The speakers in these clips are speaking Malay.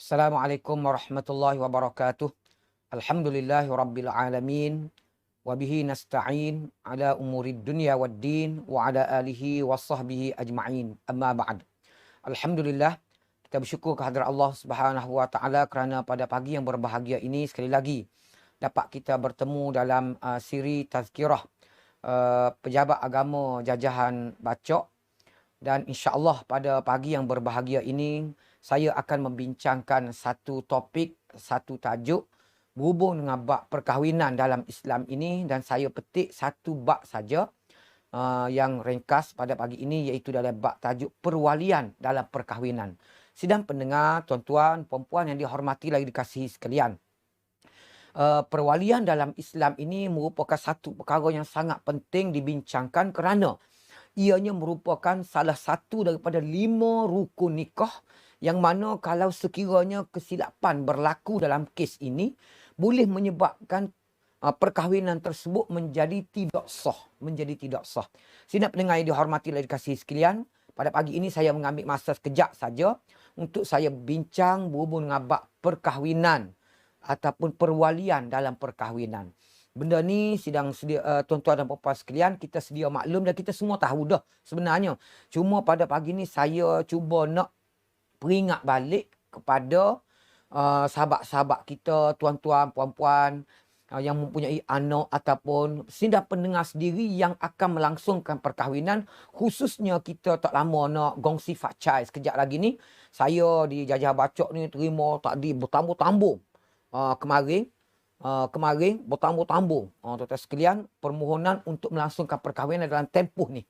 Assalamualaikum warahmatullahi wabarakatuh. Alhamdulillahi rabbil alamin. Wabihi nasta'in ala umurid dunya waddin wa ala alihi wa sahbihi ajma'in. Amma ba'd. Alhamdulillah, kita bersyukur kehadrat Allah Subhanahu wa taala kerana pada pagi yang berbahagia ini sekali lagi dapat kita bertemu dalam siri tazkirah pejabat agama jajahan Bacok. Dan insya-Allah pada pagi yang berbahagia ini saya akan membincangkan satu topik, satu tajuk berhubung dengan bab perkahwinan dalam Islam ini, dan saya petik satu bab saja yang ringkas pada pagi ini, iaitu dalam bab tajuk perwalian dalam perkahwinan. Sidang pendengar, tuan-tuan, puan-puan yang dihormati lagi dikasihi sekalian. Perwalian dalam Islam ini merupakan satu perkara yang sangat penting dibincangkan kerana ianya merupakan salah satu daripada 5 rukun nikah yang mana kalau sekiranya kesilapan berlaku dalam kes ini boleh menyebabkan perkahwinan tersebut menjadi tidak sah. Sidang pendengar yang dihormati dan dikasihi sekalian, pada pagi ini saya mengambil masa sekejap saja untuk saya bincang berhubung dengan bab perkahwinan ataupun perwalian dalam perkahwinan. Benda ni tuan-tuan dan puan-puan sekalian, kita sedia maklum dan kita semua tahu dah sebenarnya. Cuma pada pagi ni saya cuba nak peringat balik kepada sahabat-sahabat kita, tuan-tuan, puan-puan yang mempunyai anak ataupun sidang pendengar sendiri yang akan melangsungkan perkahwinan. Khususnya kita tak lama nak gongsi facai sekejap lagi ni. Saya di Jajah Bacok ni terima tadi bertambung-tambung kemarin bertambung-tambung tuan-tuan sekalian permohonan untuk melangsungkan perkahwinan dalam tempoh ni.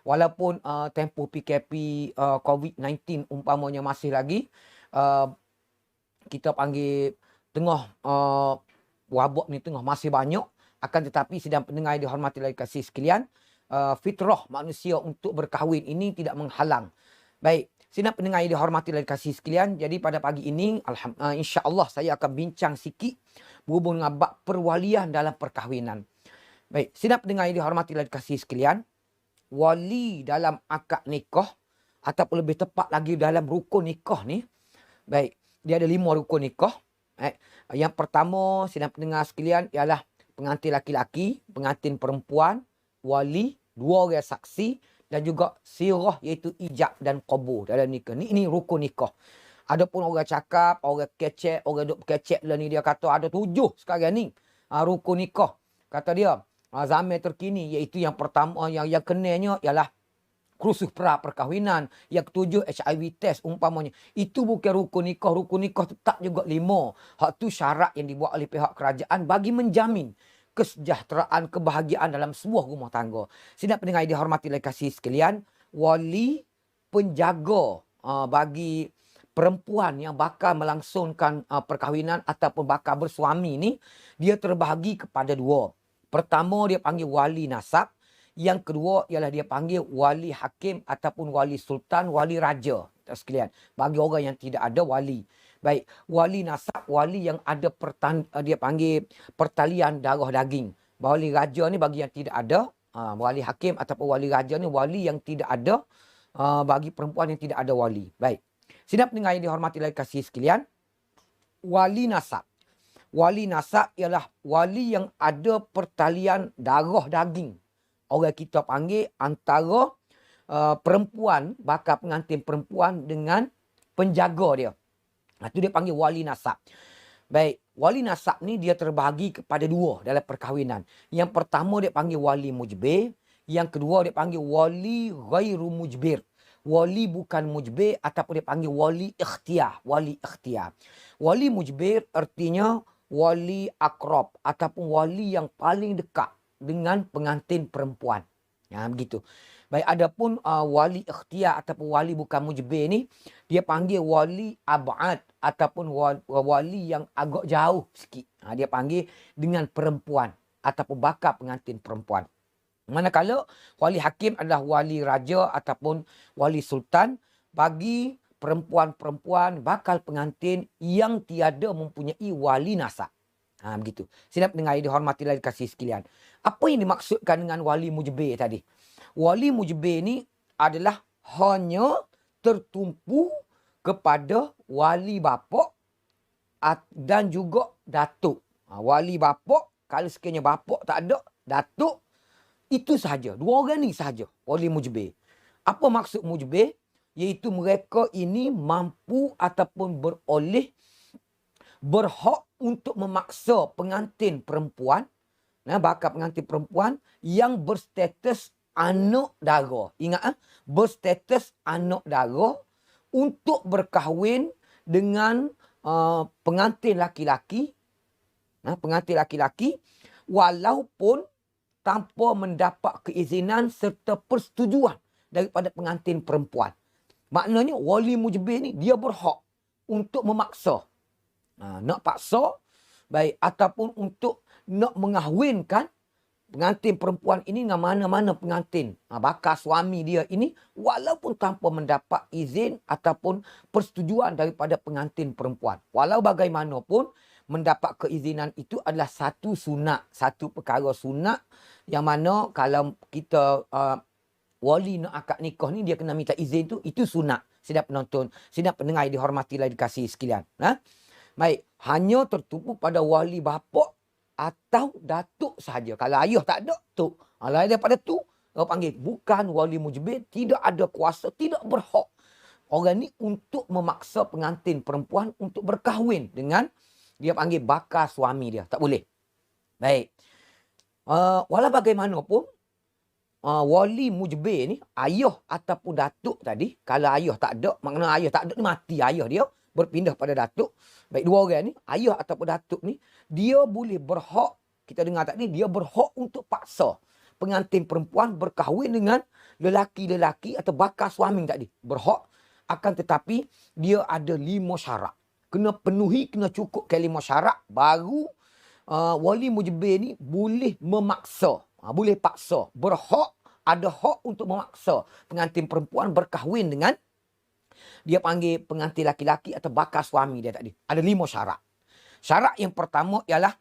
Walaupun tempoh PKP COVID-19 umpamanya masih lagi kita panggil tengah wabak ni tengah masih banyak, akan tetapi sidang pendengar yang dihormati dan dikasihi sekalian, fitrah manusia untuk berkahwin ini tidak menghalang. Baik, sidang pendengar yang dihormati dan dikasihi sekalian, jadi pada pagi ini insya-Allah saya akan bincang sikit berhubung dengan bab perwalian dalam perkahwinan. Baik, sidang pendengar yang dihormati dan dikasihi sekalian, wali dalam akad nikah ataupun lebih tepat lagi dalam rukun nikah ni, baik, dia ada 5 rukun nikah. Yang pertama, sidang pendengar sekalian, ialah pengantin laki-laki, pengantin perempuan, wali, 2 orang saksi dan juga sirah iaitu ijab dan qabul dalam nikah. Ini rukun nikah. Adapun orang cakap, orang kecek, orang duk kecek lah ni, dia kata ada 7 sekarang ni rukun nikah. Kata dia zaman terkini, iaitu yang pertama yang kenanya ialah kursus pra perkahwinan, yang ketujuh HIV test umpamanya. Itu bukan rukun nikah. Rukun nikah tetap juga 5. Hak tu syarat yang dibuat oleh pihak kerajaan bagi menjamin kesejahteraan, kebahagiaan dalam sebuah rumah tangga. Sidang pendengar yang dihormati dan dikasihi sekalian, wali penjaga bagi perempuan yang bakal melangsungkan perkahwinan ataupun bakal bersuami ni, dia terbahagi kepada 2. Pertama, dia panggil wali nasab. Yang kedua ialah dia panggil wali hakim ataupun wali sultan, wali raja sekalian. Bagi orang yang tidak ada wali. Baik, wali nasab, wali yang ada dia panggil pertalian darah daging. Wali raja ni bagi yang tidak ada. Wali hakim ataupun wali raja ni wali yang tidak ada bagi perempuan yang tidak ada wali. Baik. Sidang pendengar yang dihormati dan dikasihi sekalian, wali nasab. Wali nasab ialah wali yang ada pertalian darah daging. Orang kita panggil antara perempuan, bakal pengantin perempuan dengan penjaga dia. Itu dia panggil wali nasab. Baik, wali nasab ni dia terbahagi kepada 2 dalam perkahwinan. Yang pertama dia panggil wali mujbir. Yang kedua dia panggil wali ghairu mujbir. Wali bukan mujbir ataupun dia panggil wali ikhtiar. Wali ikhtiar. Wali mujbir artinya wali akrab ataupun wali yang paling dekat dengan pengantin perempuan. Begitu. Baik, adapun wali ikhtiar ataupun wali bukan mujbir ni, dia panggil wali ab'ad ataupun wali yang agak jauh sikit. Dia panggil dengan perempuan ataupun bakal pengantin perempuan. Manakala wali hakim adalah wali raja ataupun wali sultan bagi perempuan-perempuan bakal pengantin yang tiada mempunyai wali nasab. Begitu. Sidang pendengar yang dihormati dan dikasihi sekalian, apa yang dimaksudkan dengan wali mujbir tadi? Wali mujbir ni adalah hanya tertumpu kepada wali bapa dan juga datuk. Wali bapak, kalau sekiranya bapak tak ada, datuk, itu sahaja. Dua orang ni sahaja wali mujbir. Apa maksud mujbir? Iaitu mereka ini mampu ataupun berhak untuk memaksa pengantin perempuan, bakal pengantin perempuan yang berstatus anak dara. Ingat, berstatus anak dara untuk berkahwin dengan pengantin laki-laki, walaupun tanpa mendapat keizinan serta persetujuan daripada pengantin perempuan. Maknanya wali mujbir ni dia berhak untuk memaksa. Nak paksa, baik, ataupun untuk nak mengahwinkan pengantin perempuan ini dengan mana-mana pengantin bakal suami dia ini, walaupun tanpa mendapat izin ataupun persetujuan daripada pengantin perempuan. Walau bagaimanapun, mendapat keizinan itu adalah satu sunat, satu perkara sunat yang mana kalau kita wali nak akad nikah ni dia kena minta izin tu, itu sunat. Sedap penonton, sedap pendengar dihormati dan dikasihi sekalian. Baik, hanya tertumpu pada wali bapa atau datuk sahaja. Kalau ayah tak ada, tu. Lain daripada tu, orang panggil bukan wali mujbir, tidak ada kuasa, tidak berhak orang ni untuk memaksa pengantin perempuan untuk berkahwin dengan dia panggil bakal suami dia. Tak boleh. Baik. Walau bagaimanapun, wali mujbir ni, ayah ataupun datuk tadi, kalau ayah tak ada, makna ayah tak ada ni mati ayah dia, berpindah pada datuk. Baik, dua orang ni, ayah ataupun datuk ni, dia boleh berhak, kita dengar tadi, dia berhak untuk paksa pengantin perempuan berkahwin dengan lelaki-lelaki atau bakal suami tadi. Berhak, akan tetapi dia ada 5 syarat. Kena penuhi, kena cukup ke 5 syarat, baru wali mujbir ni boleh memaksa. Boleh paksa. Berhak, ada hak untuk memaksa pengantin perempuan berkahwin dengan dia panggil pengantin laki-laki atau bakal suami dia tadi. Ada 5 syarat. Syarat yang pertama ialah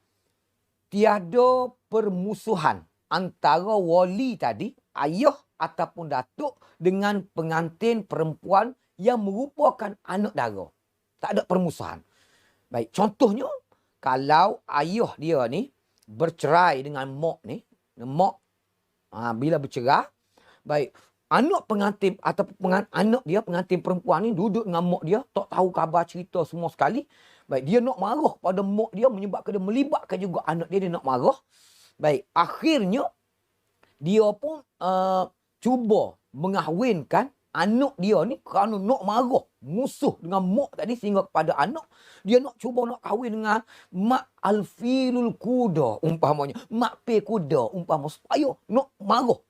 tiada permusuhan antara wali tadi, ayah ataupun datuk dengan pengantin perempuan yang merupakan anak dara. Tak ada permusuhan. Baik, contohnya, kalau ayah dia ni bercerai dengan mak ni, mak bila bercerai, baik, anak pengantin atau anak dia, pengantin perempuan ni duduk dengan mak dia, tak tahu khabar cerita semua sekali. Baik, dia nak marah pada mak dia, menyebabkan dia melibatkan juga anak dia, dia nak marah. Baik, akhirnya dia pun cuba mengahwinkan anak dia ni kerana nak marah, musuh dengan mak tadi, sehingga kepada anak, dia nak cuba nak kahwin dengan mak alfilul kuda, umpamanya. Mak pe kuda, umpama, supaya nak marah.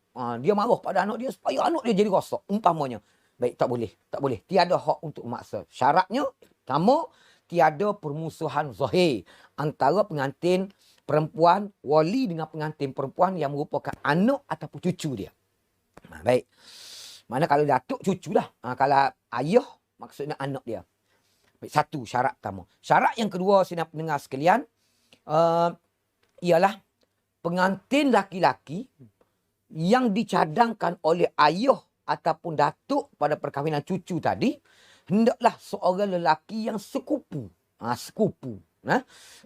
Dia marah pada anak dia supaya anak dia jadi rosak, umpamanya. Baik, tak boleh. Tak boleh. Tiada hak untuk memaksa. Syaratnya, pertama, tiada permusuhan zahir antara pengantin perempuan, wali dengan pengantin perempuan yang merupakan anak ataupun cucu dia. Baik. Mana kalau datuk, cucu dah. Kalau ayah, maksudnya anak dia. Baik, satu syarat pertama. Syarat yang kedua, saya nak pendengar sekalian, ialah pengantin laki-laki yang dicadangkan oleh ayah ataupun datuk pada perkahwinan cucu tadi, hendaklah seorang lelaki yang sekupu. Sekupu.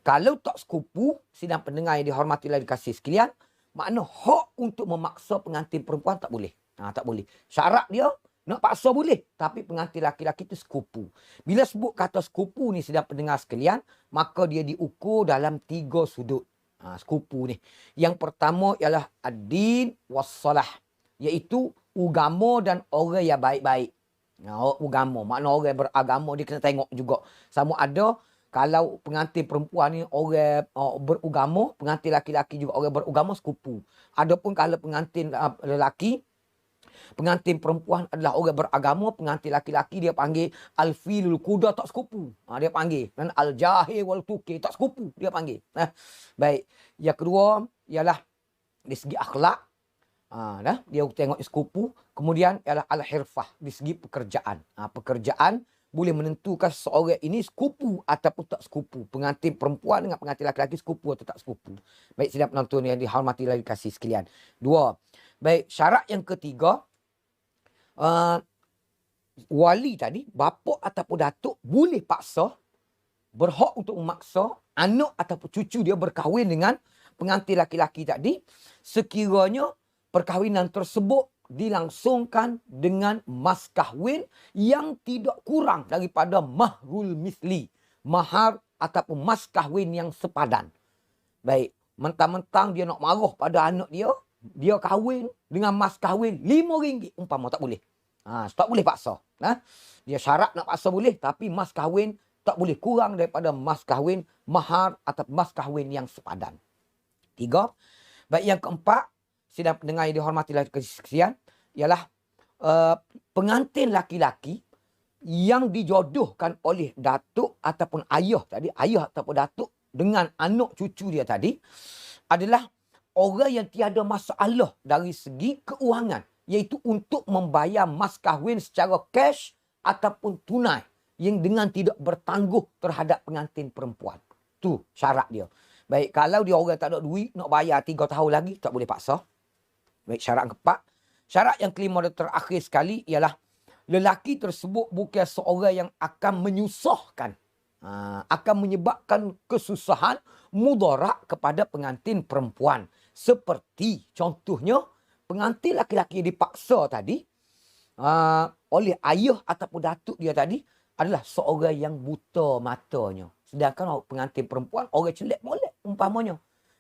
Kalau tak sekupu, sidang pendengar yang dihormati dan dikasihi sekalian, makna hak untuk memaksa pengantin perempuan tak boleh. Tak boleh. Syarat dia, nak paksa boleh. Tapi pengantin laki-laki itu sekupu. Bila sebut kata sekupu ni, sidang pendengar sekalian, maka dia diukur dalam 3 sudut. Sekupu ni. Yang pertama ialah ad-din was-salah. Iaitu agama dan orang yang baik-baik. Agama. Makna orang yang beragama, dia kena tengok juga. Sama ada, kalau pengantin perempuan ni orang beragama, pengantin laki-laki juga orang beragama, sekupu. Adapun kalau pengantin lelaki, pengantin perempuan adalah orang beragama, pengantin laki-laki dia panggil al-filul kuda, tak sekupu. Dia panggil. Dan al-jahil wal tuki, tak sekupu. Dia panggil. Baik. Yang kedua ialah dari segi akhlak. Dia tengok sekupu. Kemudian ialah al-hirfah, dari segi pekerjaan. Pekerjaan boleh menentukan seorang ini sekupu ataupun tak sekupu. Pengantin perempuan dengan pengantin laki-laki sekupu atau tak sekupu. Baik, sidang penonton yang dihormati dan dikasihi sekalian. 2. Baik, syarat yang ketiga, wali tadi, bapa ataupun datuk boleh paksa berhak untuk memaksa anak ataupun cucu dia berkahwin dengan pengantin laki-laki tadi sekiranya perkahwinan tersebut dilangsungkan dengan mas kahwin yang tidak kurang daripada mahrul misli, mahar ataupun mas kahwin yang sepadan. Baik, mentang-mentang dia nak marah pada anak dia kahwin dengan mas kahwin RM5 umpama, tak boleh. Tak boleh paksa. Dia syarat nak paksa boleh, tapi mas kahwin tak boleh kurang daripada mas kahwin, mahar atau mas kahwin yang sepadan. 3. Baik, yang keempat, sidang pendengar yang dihormati sekalian, ialah pengantin laki-laki yang dijodohkan oleh datuk ataupun ayah tadi, ayah ataupun datuk dengan anak cucu dia tadi adalah orang yang tiada masalah dari segi keuangan, iaitu untuk membayar mas kahwin secara cash ataupun tunai yang dengan tidak bertangguh terhadap pengantin perempuan. Tu syarat dia. Baik, kalau dia orang tak ada duit nak bayar 3 tahun lagi, tak boleh paksa. Baik, syarat keempat. Syarat yang kelima dan terakhir sekali ialah lelaki tersebut bukan seorang yang akan menyusahkan, akan menyebabkan kesusahan, mudarat kepada pengantin perempuan. Seperti contohnya, pengantin laki-laki yang dipaksa tadi oleh ayah ataupun datuk dia tadi adalah seorang yang buta matanya. Sedangkan pengantin perempuan orang celak molek umpamanya.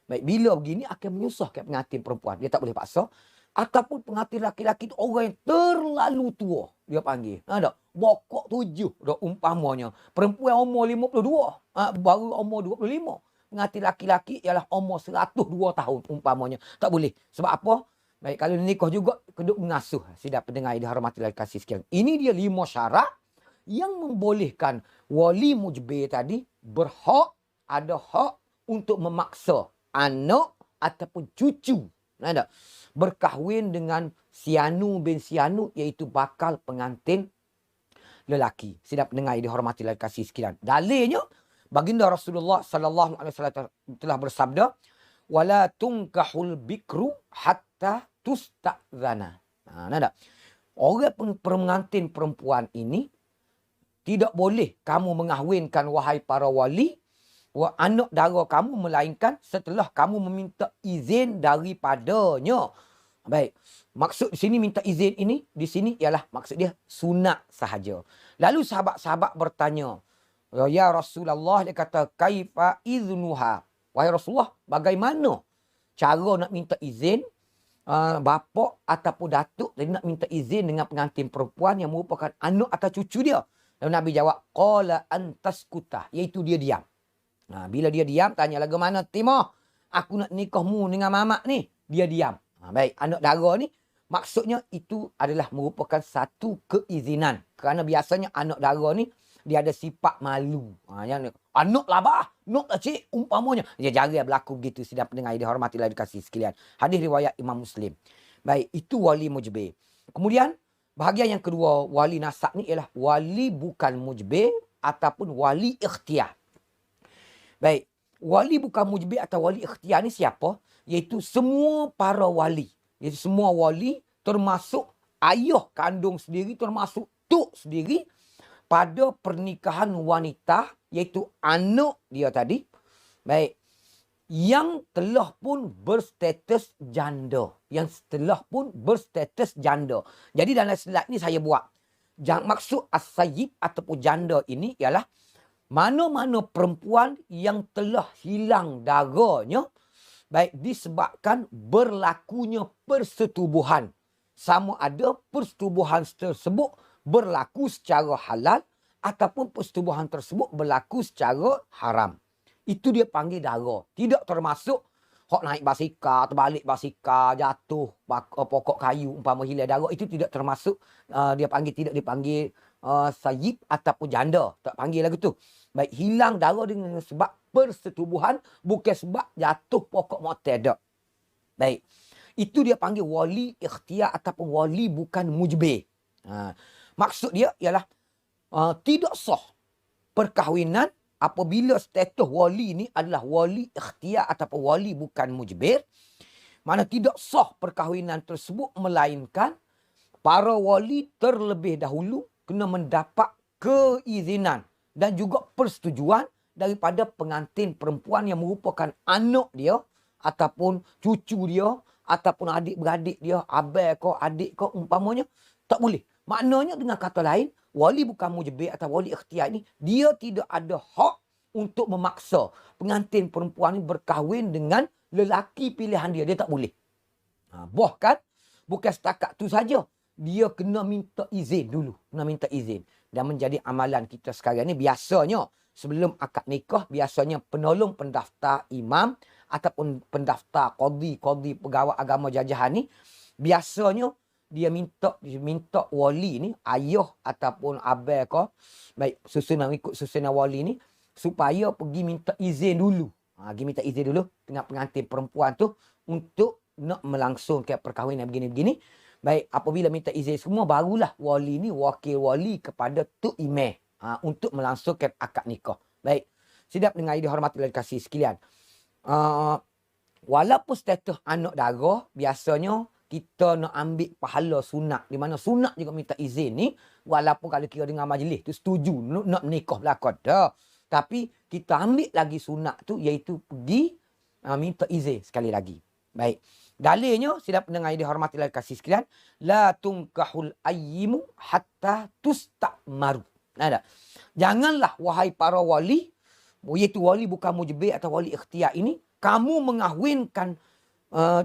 Baik, bila begini akan menyusahkan pengantin perempuan. Dia tak boleh paksa. Ataupun pengantin laki-laki itu orang yang terlalu tua. Dia panggil. Bokok 7. Umpamanya. Perempuan umur 52. Baru umur 25. Pengantin laki-laki ialah umur 102 tahun umpamanya. Tak boleh. Sebab apa? Baik, kalau nikah juga keduk mengasuh. Sidang pendengar yang dihormati dan kasih sekalian. Ini dia 5 syarat yang membolehkan wali mujbir tadi berhak, ada hak untuk memaksa anak ataupun cucu berkahwin dengan sianu bin sianu, iaitu bakal pengantin lelaki. Sidang pendengar yang dihormati dan kasih sekalian. Dalilnya, baginda Rasulullah sallallahu alaihi wasallam telah bersabda, wala tunkahul bikru hatta tusta'zana. Orang pengantin perempuan ini tidak boleh kamu mengahwinkan, wahai para wali, anak dara kamu, melainkan setelah kamu meminta izin daripadanya. Baik, maksud di sini minta izin ini, di sini ialah maksud dia sunat sahaja. Lalu sahabat-sahabat bertanya, ya Rasulullah, dia kata, kaifa iznuha? Wahai Rasulullah, bagaimana cara nak minta izin bapa ataupun datuk jadi nak minta izin dengan pengantin perempuan yang merupakan anak atau cucu dia? Lalu Nabi jawab, qala antaskuta, iaitu dia diam. Bila dia diam, tanya lagu mana, Timah, aku nak nikahmu dengan mamak ni. Dia diam. Baik, anak dara ni, maksudnya itu adalah merupakan satu keizinan. Kerana biasanya anak dara ni, dia ada sifat malu. Yang anak labah, nak lah cik, umpamanya. Dia jarang berlaku begitu, sidang pendengar yang dihormati dan dikasihi sekalian. Hadis riwayat Imam Muslim. Baik, itu wali mujbir. Kemudian, bahagian yang kedua, wali nasab ni ialah wali bukan mujbir ataupun wali ikhtiar. Baik, wali bukan mujbir atau wali ikhtiar ni siapa? Iaitu semua para wali. Iaitu semua wali termasuk ayah kandung sendiri, termasuk tok sendiri pada pernikahan wanita, iaitu anak dia tadi. Baik, yang telah pun berstatus janda. Yang telah pun berstatus janda. Jadi dalam slide ni saya buat. Maksud as-sayyib ataupun janda ini ialah mana-mana perempuan yang telah hilang darahnya, baik disebabkan berlakunya persetubuhan. Sama ada persetubuhan tersebut berlaku secara halal ataupun persetubuhan tersebut berlaku secara haram. Itu dia panggil dara. Tidak termasuk hok naik basikal, terbalik basikal, jatuh pokok kayu, umpama hilang dara. Itu tidak termasuk, tidak dipanggil sayyib ataupun janda. Tak panggil lagu tu. Baik, hilang darah dengan sebab persetubuhan, bukan sebab jatuh pokok mu'tadah. Baik, itu dia panggil wali ikhtiar ataupun wali bukan mujbir. Maksud dia ialah tidak sah perkahwinan apabila status wali ni adalah wali ikhtiar ataupun wali bukan mujbir. Mana tidak sah perkahwinan tersebut, melainkan para wali terlebih dahulu kena mendapat keizinan dan juga persetujuan daripada pengantin perempuan yang merupakan anak dia ataupun cucu dia ataupun adik-beradik dia, abang kau, adik kau umpamanya, tak boleh. Maknanya dengan kata lain, wali bukan mujbir atau wali ikhtiar ni, dia tidak ada hak untuk memaksa pengantin perempuan ni berkahwin dengan lelaki pilihan dia. Dia tak boleh. Bahkan, bukan setakat tu saja. Dia kena minta izin dulu. Kena minta izin. Dan menjadi amalan kita sekarang ni biasanya, sebelum akad nikah, biasanya penolong pendaftar imam ataupun pendaftar qadi pegawai agama jajahan ni, biasanya dia minta wali ni, ayah ataupun abang ke, baik susunan ikut susunan wali ni, supaya pergi minta izin dulu. Pergi minta izin dulu dengan pengantin perempuan tu untuk nak melangsungkan perkahwinan begini-begini. Baik, apabila minta izin semua, barulah wali ni wakil wali kepada Tok Imam untuk melangsungkan akad nikah. Baik, sidang pendengar yang dihormati dan dikasihi sekalian. Walaupun status anak dara, biasanya kita nak ambil pahala sunat. Di mana sunat juga minta izin ni, walaupun kalau kira dengan majlis tu setuju nak menikah belakang dah. Tapi kita ambil lagi sunat tu, iaitu pergi minta izin sekali lagi. Baik. Dalilnya, sidang pendengar yang dihormati dan dikasihi sekalian, la tunkahul ayyimu hatta tusta'maru. Ada. Janganlah wahai para wali, iaitu wali bukan mujbir atau wali ikhtiar ini, kamu mengahwinkan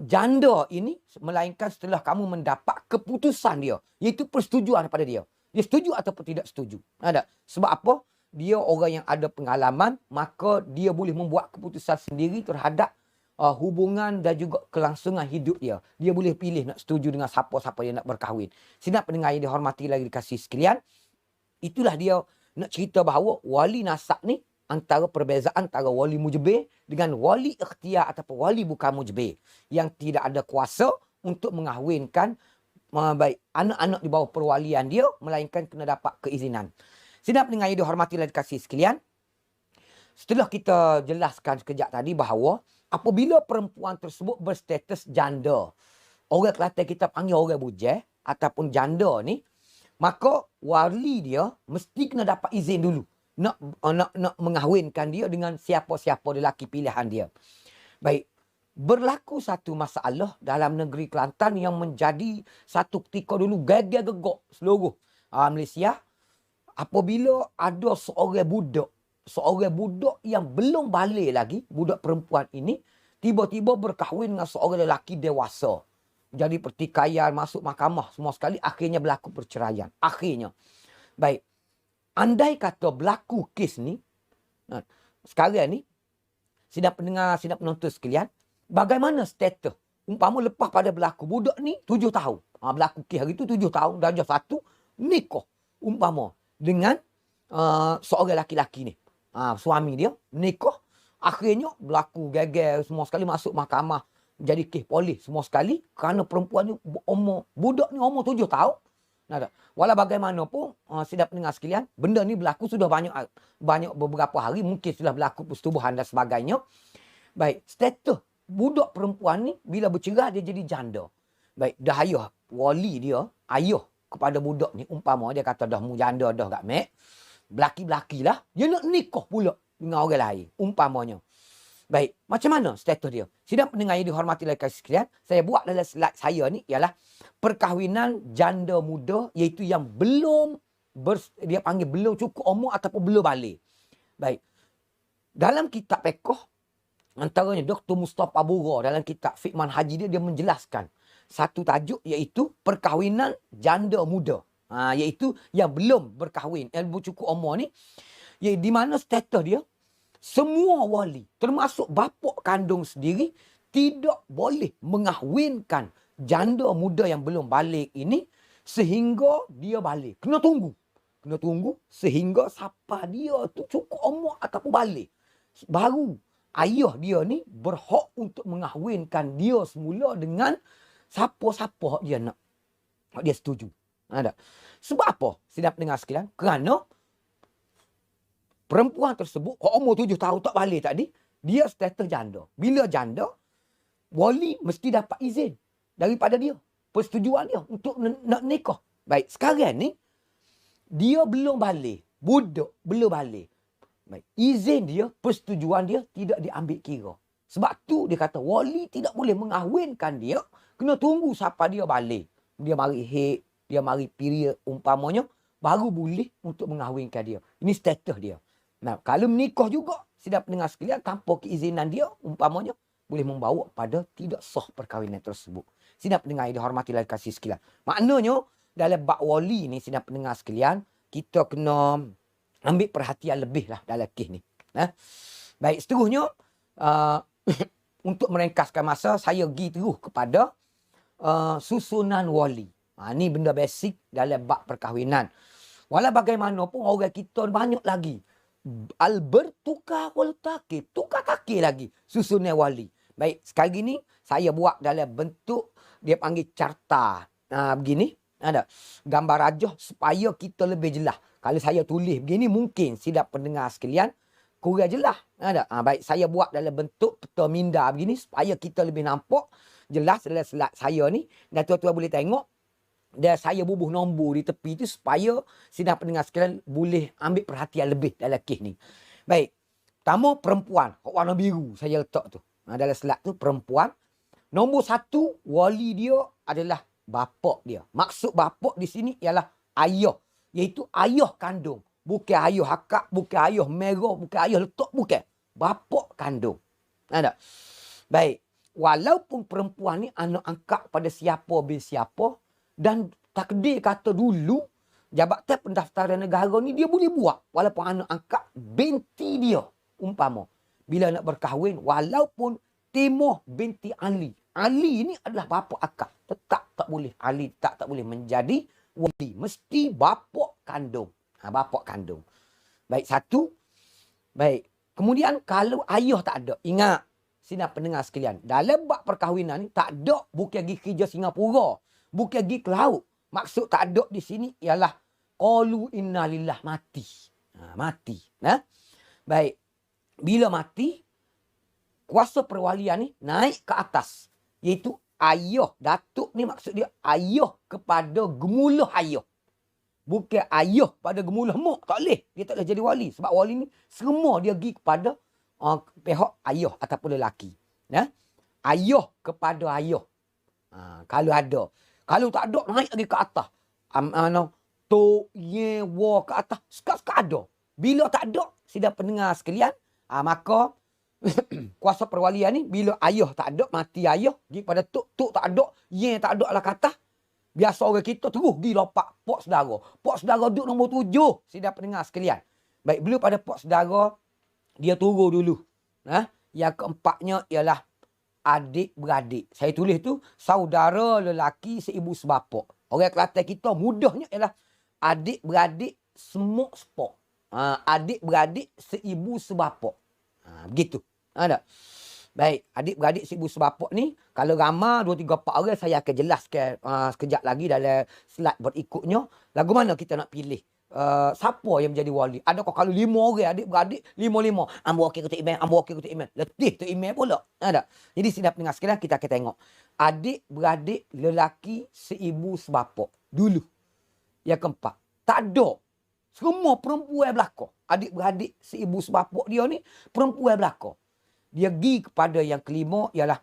janda ini melainkan setelah kamu mendapat keputusan dia, iaitu persetujuan daripada dia. Dia setuju ataupun tidak setuju. Ada. Sebab apa? Dia orang yang ada pengalaman, maka dia boleh membuat keputusan sendiri terhadap hubungan dan juga kelangsungan hidup dia. Dia boleh pilih nak setuju dengan siapa-siapa yang nak berkahwin. Sidang pendengar yang dihormati lagi dikasihi sekalian, itulah dia nak cerita bahawa wali nasab ni antara perbezaan antara wali mujbir dengan wali ikhtiar ataupun wali bukan mujbir yang tidak ada kuasa untuk mengahwinkan baik anak-anak di bawah perwalian dia, melainkan kena dapat keizinan. Sidang pendengar yang dihormati dan dikasihi sekalian, setelah kita jelaskan sekejap tadi bahawa apabila perempuan tersebut berstatus janda, orang Kelantan kita panggil orang bujang ataupun janda ni, maka wali dia mesti kena dapat izin dulu nak mengahwinkan dia dengan siapa-siapa lelaki pilihan dia. Baik, berlaku satu masalah dalam negeri Kelantan yang menjadi satu ketika dulu gegar-gegok seluruh Malaysia, apabila ada seorang budak yang belum balik lagi, budak perempuan ini, tiba-tiba berkahwin dengan seorang lelaki dewasa. Jadi pertikaian, masuk mahkamah, semua sekali, akhirnya berlaku perceraian. Akhirnya. Baik. Andai kata berlaku kes ni, sekarang ni, sidang pendengar, sidang penonton sekalian, bagaimana status? Umpama lepas pada berlaku, budak ni 7 tahun. Berlaku kes hari tu 7 tahun, darjah 1, nikah. Umpama dengan seorang laki-laki ni. Suami dia nikah, akhirnya berlaku gagal semua sekali, masuk mahkamah, jadi kes polis semua sekali kerana perempuan ni budak ni umur 7 tahun. Walau bagaimanapun, sidang pendengar sekalian, benda ni berlaku sudah banyak beberapa hari, mungkin sudah berlaku persetubuhan dan sebagainya. Baik, status budak perempuan ni bila bercerai dia jadi janda. Baik, dah ayah wali dia, ayah kepada budak ni, umpama dia kata dah mu janda dah gak mek, belaki-belakilah, dia nak nikah pula dengan orang lain, umpamanya. Baik, macam mana status dia? Sidang pendengar yang dihormati oleh kasih sekalian, saya buat dalam slide saya ni ialah perkahwinan janda muda, iaitu yang belum, dia panggil belum cukup umur ataupun belum balik. Baik, dalam kitab fiqh, antaranya Dr. Mustafa Bura dalam kitab Fiqh Manhaji dia menjelaskan satu tajuk iaitu perkahwinan janda muda. Iaitu yang belum berkahwin, yang belum cukup umur ni, iaitu di mana status dia, semua wali, termasuk bapa kandung sendiri, tidak boleh mengahwinkan janda muda yang belum balik ini sehingga dia balik. Kena tunggu. Kena tunggu sehingga siapa dia tu cukup umur ataupun balik. Baru ayah dia ni berhak untuk mengahwinkan dia semula dengan siapa-siapa dia nak. Dia setuju. Ada. Sebab apa? Sidang pendengar sekalian, kerana perempuan tersebut umur 7 tahun tak balik tadi, dia status janda. Bila janda, wali mesti dapat izin daripada dia, persetujuan dia untuk nak nikah. Baik, sekarang ni dia belum balik, budak belum balik. Baik. Izin dia, persetujuan dia tidak diambil kira. Sebab tu dia kata wali tidak boleh mengahwinkan dia. Kena tunggu siapa dia balik. Dia mari haid, dia mari period umpamanya. Baru boleh untuk mengahwinkan dia. Ini status dia. Nah, kalau menikah juga, sidang pendengar sekalian, tanpa keizinan dia, umpamanya, boleh membawa pada tidak sah perkahwinan tersebut. Sidang pendengar yang dihormati dan kasih sekalian. Maknanya, dalam bab wali ni, sidang pendengar sekalian, kita kena ambil perhatian lebih lah dalam kes ni. Baik, seterusnya, untuk meringkaskan masa, saya pergi terus kepada susunan wali. Ini benda basic dalam bab perkahwinan. Walau bagaimanapun orang kita banyak lagi. Bertukar wala takir. Tukar takir lagi susunan wali. Baik, sekali ni saya buat dalam bentuk dia panggil carta. Begini. Ada gambar rajah supaya kita lebih jelas. Kalau saya tulis begini mungkin sidang pendengar sekalian kurang jelas. Ada. Baik, saya buat dalam bentuk peta minda begini supaya kita lebih nampak jelas dalam slide saya ni. Dan tuan-tuan boleh tengok. Dan saya bubuh nombor di tepi tu supaya sidang pendengar sekalian boleh ambil perhatian lebih dalam kes ni. Baik. Pertama, perempuan. Warna biru saya letak tu. Dalam slide tu, perempuan. Nombor 1, wali dia adalah bapak dia. Maksud bapak di sini ialah ayah. Iaitu ayah kandung. Bukan ayah akak, bukan ayah merah, bukan ayah letak, bukan. Bapak kandung. Ada? Baik. Walaupun perempuan ni anak angkat pada siapa bin siapa, dan takdir kata dulu, Jabatan Pendaftaran Negara ni dia boleh buat. Walaupun anak angkat binti dia. Umpama. Bila nak berkahwin, walaupun Timur binti Ali. Ali ni adalah bapa akak. Tetap tak boleh. Ali tak boleh menjadi wali. Mesti bapa kandung. Bapa kandung. Baik, satu. Baik. Kemudian kalau ayah tak ada. Ingat. Sidang pendengar sekalian. Dalam bab perkahwinan ni tak ada bukan pergi kerja Singapura. Bukan pergi ke laut. Maksud tak ada di sini ialah qalu inna lillah, mati. Mati. Baik. Bila mati, kuasa perwalian ni naik ke atas. Iaitu ayah. Datuk ni maksud dia ayah kepada gemulah ayah. Bukan ayah pada gemulah mak. Tak boleh. Dia tak boleh jadi wali. Sebab wali ni semua dia pergi kepada pihak ayah ataupun lelaki. Ayah kepada ayah. Kalau ada. Kalau tak ada, naik lagi ke atas. Tok, ye, wa ke atas. Sekat-sekat ada. Bila tak ada, sidang pendengar sekalian, maka kuasa perwalian ni, bila ayah tak ada, mati ayah, pergi pada tok, tok tak ada, ye tak ada lah ke atas. Biasa orang kita terus pergi lopak pok saudara. Pok saudara duduk nombor 7, sidang pendengar sekalian. Baik, belum pada pok saudara, dia turun dulu. Yang keempatnya ialah adik-beradik. Saya tulis tu, saudara lelaki seibu sebapa. Orang Kelantan kita mudahnya ialah adik-beradik semuk sepok. Adik-beradik seibu sebapa. Begitu. Ada. Baik, adik-beradik seibu sebapa ni, kalau ramai 2, 3, 4 orang, saya akan jelaskan sekejap lagi dalam slide berikutnya. Lagu mana kita nak pilih? Siapa yang menjadi wali? Adakah kalau 5 orang adik-beradik, 5-5. Ambo okey ke Imam, ambo okey ke Imam. Letih tu Imam pula. Ada. Jadi sidang pendengar sekalian, kita akan tengok. Adik-beradik lelaki seibu sebapa. Dulu. Yang keempat. Tak ada. Semua perempuan belaka. Adik-beradik seibu sebapa dia ni, perempuan belaka. Dia pergi kepada yang kelima, ialah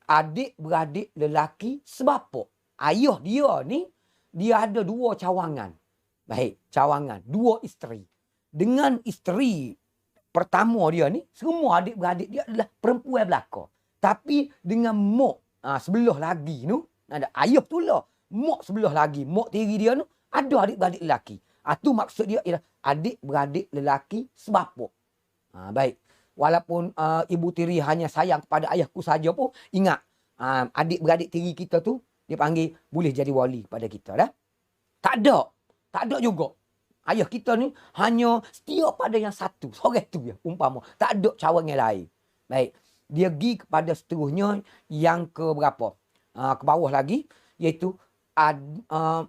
adik-beradik lelaki sebapa. Ayah dia ni, dia ada 2 cawangan. Baik, cawangan. 2 isteri. Dengan isteri pertama dia ni, semua adik-beradik dia adalah perempuan belaka. Tapi dengan mak sebelah lagi tu, ada ayah tu lah. Mak sebelah lagi, mak tiri dia tu, ada adik-beradik lelaki. Tu maksud dia ialah adik-beradik lelaki sebapa. Baik. Walaupun ibu tiri hanya sayang kepada ayahku saja pun, ingat, adik-beradik tiri kita tu, dia panggil boleh jadi wali pada kita dah. Tak ada. Tak ada juga. Ayah kita ni hanya setia pada yang satu. Seorang tu ya, umpama. Tak ada cawangan yang lain. Baik. Dia pergi kepada seterusnya yang ke berapa? Ke bawah lagi. Iaitu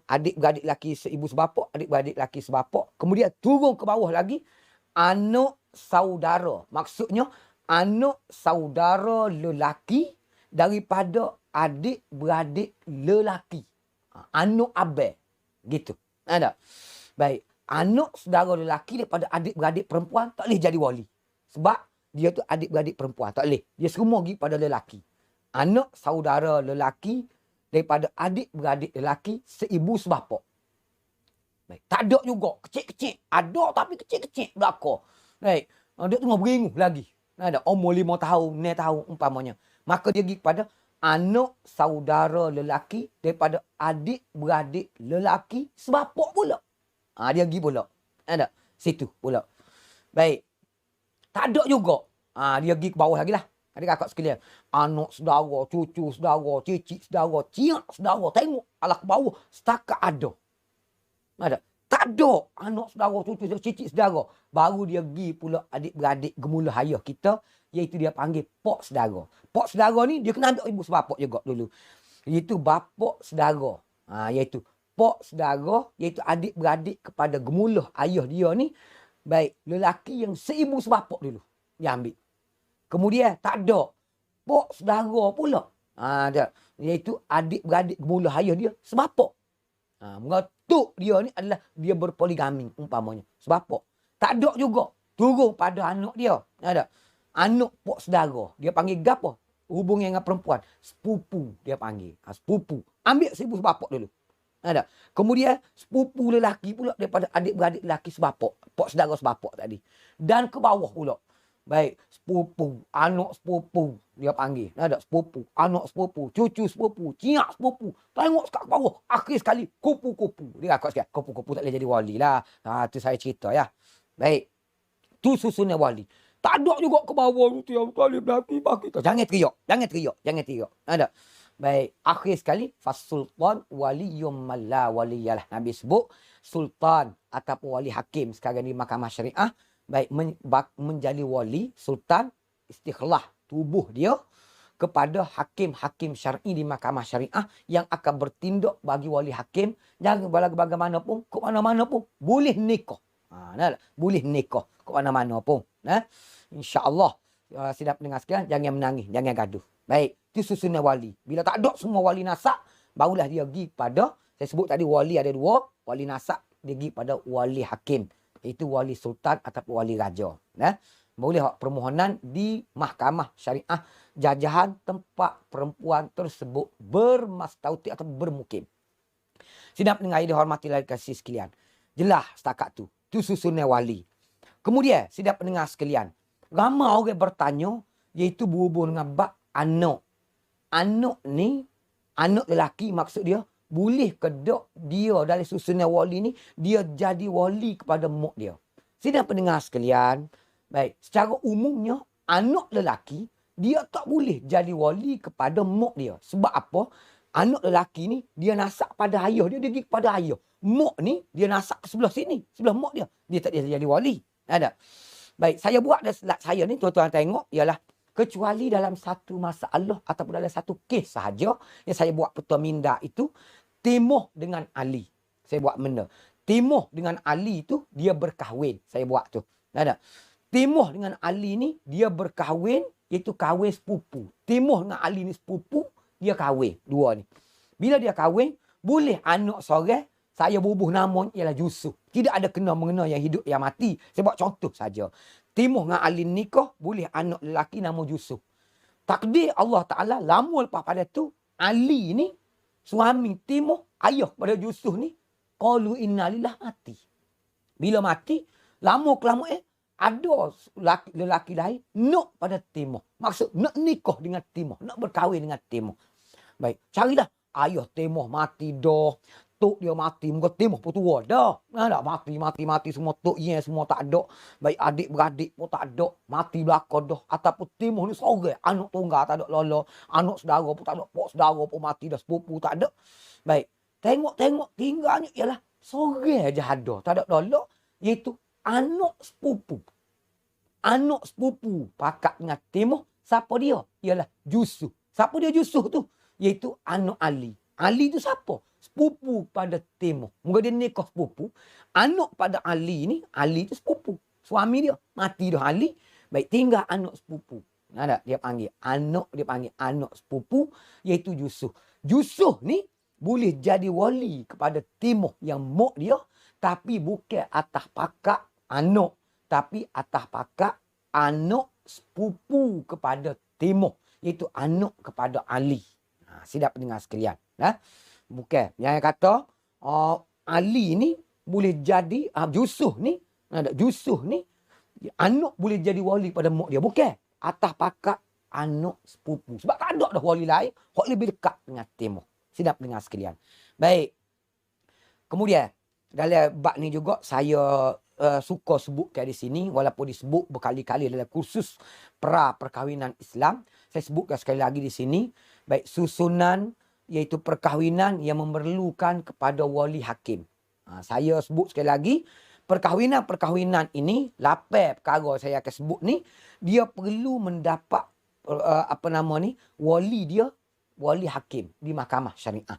adik-beradik lelaki seibu sebapa. Adik-beradik lelaki sebapa. Kemudian turun ke bawah lagi. Anak saudara. Maksudnya anak saudara lelaki daripada adik-beradik lelaki. Anak abang. Gitu. Ada. Baik. anak saudara lelaki daripada adik-beradik perempuan tak boleh jadi wali. Sebab dia tu adik-beradik perempuan. Tak boleh. Dia semua pergi pada lelaki. Anak saudara lelaki daripada adik-beradik lelaki seibu sebapak. Baik. Tak ada juga. Kecil-kecil. Ada tapi kecil-kecil belakang. Baik. Dia tengah beringuh lagi. Ada umur 5 tahun, 6 tahun umpamanya. Maka dia pergi kepada anak saudara lelaki daripada adik-beradik lelaki sebapak pula. Dia pergi pula. Ada. Situ pula. Baik. Tak ada juga. Dia pergi ke bawah lagi lah. Adik-kakak sekalian. Anak saudara, cucu saudara, cicit saudara, ciak saudara. Tengok. Alah ke bawah. Setakat ada. Ada. Tak ada anak saudara, cucu, cicit saudara. Baru dia pergi pula adik-beradik gemula ayah kita. Iaitu dia panggil pok saudara. Pok saudara ni dia kena ambil ibu sebapak juga dulu. Iaitu bapak saudara. Iaitu pok saudara. Iaitu adik-beradik kepada gemula ayah dia ni. Baik, lelaki yang seibu sebapak dulu. Dia ambil. Kemudian tak ada pok saudara pula. Ada. Iaitu adik-beradik gemula ayah dia sebapak. Mengatuk dia ni adalah dia berpoligami umpamanya. Sebapak. Tak ada juga. Turun pada anak dia. Ada. Anak pok saudara. Dia panggil gapo? Hubungan dengan perempuan. Sepupu dia panggil. Sepupu. Ambil seibu sebapak dulu. Ada. Kemudian sepupu lelaki pula daripada adik-beradik lelaki sebapak. Pok saudara sebapak tadi. Dan ke bawah pula. Baik. Sepupu. Anak sepupu. Dia panggil. Ada. Sepupu. Anak sepupu. Cucu sepupu. Ciak sepupu. Tengok sekat ke bawah. Akhir sekali. Kupu-kupu. Dia kakak sikit. Kupu-kupu tak boleh jadi wali lah. Tu saya cerita ya. Baik. Tu susunnya wali. Tak ada juga ke bawah. Tiap kali belaki baki. Jangan teriak. Jangan teriak. Jangan teriak. Ada. Baik. Akhir sekali. Fasultan waliyum la waliyalah. Nabi sebut. Sultan ataupun wali hakim. Sekarang di mahkamah syariah. Baik. Menjadi wali. Sultan. Istikhlah tubuh dia. Kepada hakim-hakim syar'i di mahkamah syariah. Yang akan bertindak bagi wali hakim. Jangan bagaimanapun. Ke mana-mana pun. Boleh nikah. Boleh nikah. Ke mana-mana pun. InsyaAllah. Sidang pendengar sekalian. Jangan menangis. Jangan gaduh. Baik. Itu susunan wali. Bila tak ada semua wali nasab. Barulah dia pergi pada. Saya sebut tadi wali ada dua. Wali nasab. Dia pergi pada wali hakim. Iaitu wali sultan ataupun wali raja. Boleh buat permohonan di mahkamah syariah. Jajahan tempat perempuan tersebut bermastauti atau bermukim. Sidang pendengar yang dihormati dan dikasihi sekalian. Jelas setakat tu. Itu susunan wali. Kemudian, sidang pendengar sekalian. Ramai orang bertanya, iaitu berhubung dengan bab anak. Anak ni, anak lelaki maksud dia, boleh ke tak dia dari susunan wali ni, dia jadi wali kepada mak dia. Sidang pendengar sekalian, baik, secara umumnya, anak lelaki, dia tak boleh jadi wali kepada mak dia. Sebab apa? Anak lelaki ni, dia nasab pada ayah dia, dia pergi kepada ayah. Mak ni, dia nasab ke sebelah sini, sebelah mak dia. Dia tak dia jadi wali. Ada. Baik, saya buat slide saya ni, tuan-tuan tengok, ialah kecuali dalam satu masalah ataupun dalam satu kes sahaja yang saya buat peta minda itu, Timur dengan Ali. Saya buat benda. Timur dengan Ali itu, dia berkahwin. Saya buat tu. Ada. Timur dengan Ali ni, dia berkahwin, iaitu kahwin sepupu. Timur dengan Ali ni sepupu, dia kahwin. Dua ni. Bila dia kahwin, boleh anak seorang, saya bubuh nama ialah Yusuf. Tidak ada kena-mengena yang hidup yang mati. Saya buat contoh saja. Timur dengan Ali nikah, boleh anak lelaki nama Yusuf. Takdir Allah Ta'ala, lama lepas pada tu, Ali ni, suami Timur, ayah pada Yusuf ni, qalu inna lillah mati. Bila mati, lama-kelamaan, ada lelaki lain, nak pada Timur. Maksud, nak nikah dengan Timur. Nak berkahwin dengan Timur. Baik, carilah. Ayah Timur mati dah. Tok dia mati. Muka Timur pun tua dah. Dah mati. Semua tok ye semua tak ada. Baik adik-beradik pun tak ada. Mati belakang dah. Ataupun Timur ni seorang. Anak tunggal tak ada lolo. Anak saudara pun tak ada. Pok saudara pun mati dah. Sepupu tak ada. Baik. Tengok. Tinggalnya ialah seorang aja ada. Tak ada lolo. Iaitu anak sepupu. Anak sepupu pakat dengan Timur. Siapa dia? Ialah Yusuf. Siapa dia Yusuf tu? Iaitu anak Ali. Ali tu siapa? Sepupu pada Timur. Mungkin dia nikah sepupu. Anak pada Ali ni, Ali tu sepupu. Suami dia. Mati dah Ali. Baik, tinggal anak sepupu. Ada, dia panggil anak sepupu. Iaitu Yusuf. Yusuf ni boleh jadi wali kepada timur yang mok dia, tapi bukan atas pakak anak, tapi atas pakak anak sepupu kepada timur, iaitu anak kepada Ali. Sidap pendengar sekalian. Bukan. Yang kata Ali ni boleh jadi Yusuf ni, Yusuf ni anak boleh jadi wali pada mak dia. Bukan. Atas pakak anak sepupu. Sebab tak ada dah wali lain yang lebih dekat dengan timur. Sidap pendengar sekalian. Baik. Kemudian dalam bab ni juga saya suka sebutkan di sini, walaupun disebut berkali-kali dalam kursus perkahwinan Islam, saya sebutkan sekali lagi di sini, baik susunan iaitu perkahwinan yang memerlukan kepada wali hakim. Saya sebut sekali lagi, perkahwinan ini, 8 perkara saya akan sebut ni, dia perlu mendapat wali hakim di mahkamah syariah.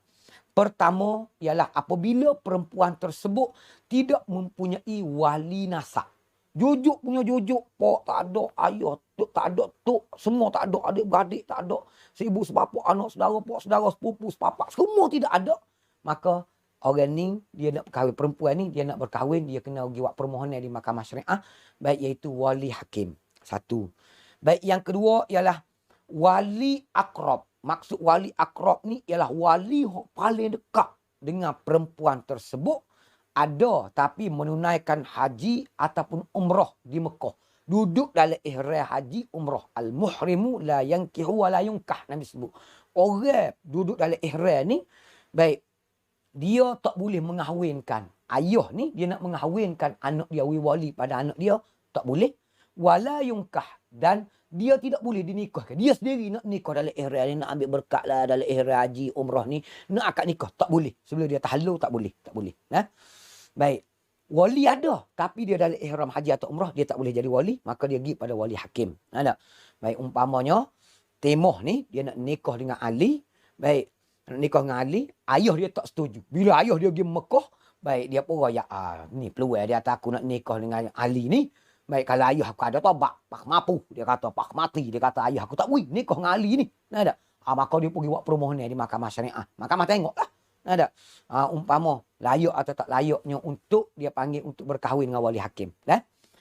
Pertama ialah apabila perempuan tersebut tidak mempunyai wali nasab. Jujuk punya jujuk, pak tak ada, ayah tak ada, tok semua tak ada, adik-beradik tak ada, seibu sebapa, anak saudara, pak saudara, sepupu, sepapak, semua tidak ada. Maka orang ni dia nak berkahwin, perempuan ni dia nak berkahwin, dia kena pergi buat permohonan di mahkamah syariah, baik iaitu wali hakim. Satu. Baik yang kedua ialah wali akrab. Maksud wali akrab ni ialah wali yang paling dekat dengan perempuan tersebut, ada tapi menunaikan haji ataupun umrah di Mekah. Duduk dalam ihram haji umrah. Al-muhrimu la yankihu wa la yunkah, Nabi sebut. Orang duduk dalam ihram ni, baik, dia tak boleh mengahwinkan. Ayah ni dia nak mengahwinkan anak dia, wali pada anak dia, tak boleh. Wala yunkah, dan dia tidak boleh dinikahkan. Dia sendiri nak nikah dalam ihram ni, nak ambil berkat lah dalam ihram haji umrah ni, nak akad nikah, tak boleh. Sebelum dia tahallul tak boleh, tak boleh. Baik. Wali ada, tapi dia dalam ihram haji atau umrah, dia tak boleh jadi wali, maka dia pergi pada wali hakim. Ada. Baik, umpamanya Timah ni dia nak nikah dengan Ali. Baik, nak nikah dengan Ali, ayah dia tak setuju. Bila ayah dia pergi Mekah, baik, dia pun raya, ni peluang dia kata aku nak nikah dengan Ali ni. Baik, kalau ayah aku ada tobat, pak mampu, dia kata pak mati, dia kata ayah aku tak boleh nikah dengan Ali ni. Ada. Maka dia pergi buat permohonan di mahkamah syariah. Mahkamah tengoklah. Ada. Umpama layak atau tak layaknya untuk dia panggil untuk berkahwin dengan wali hakim.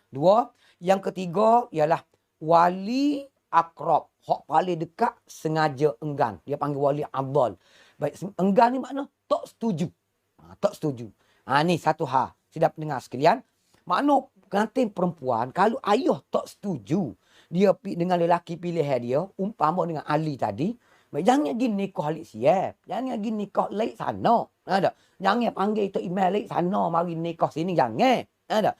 Dua. Yang ketiga ialah wali akrab. Hak paling dekat sengaja enggan. Dia panggil wali abdal. Baik, enggan ni makna tak setuju. Tak setuju. Ni satu hal. Sidap pendengar sekalian. Makna pengantin perempuan, kalau ayah tak setuju, dia dengan lelaki pilihan dia, umpama dengan Ali tadi, jangan pergi nikah alik siap. Jangan pergi nikah laik sana. Ada. Jangan panggil Tok Imam laik sana, mari nikah sini. Jangan. Ada.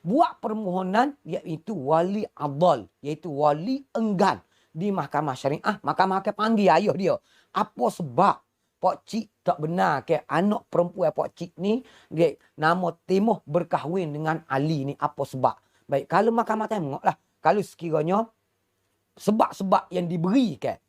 Buat permohonan iaitu wali abdal, iaitu wali enggan di mahkamah syariah. Mahkamah akan panggil ayah dia. Apa sebab Pak Cik tak benar ke anak perempuan Pak Cik ni dia nama Timah berkahwin dengan Ali ni, apa sebab? Baik, kalau mahkamah tengoklah, kalau sekiranya sebab-sebab yang diberikan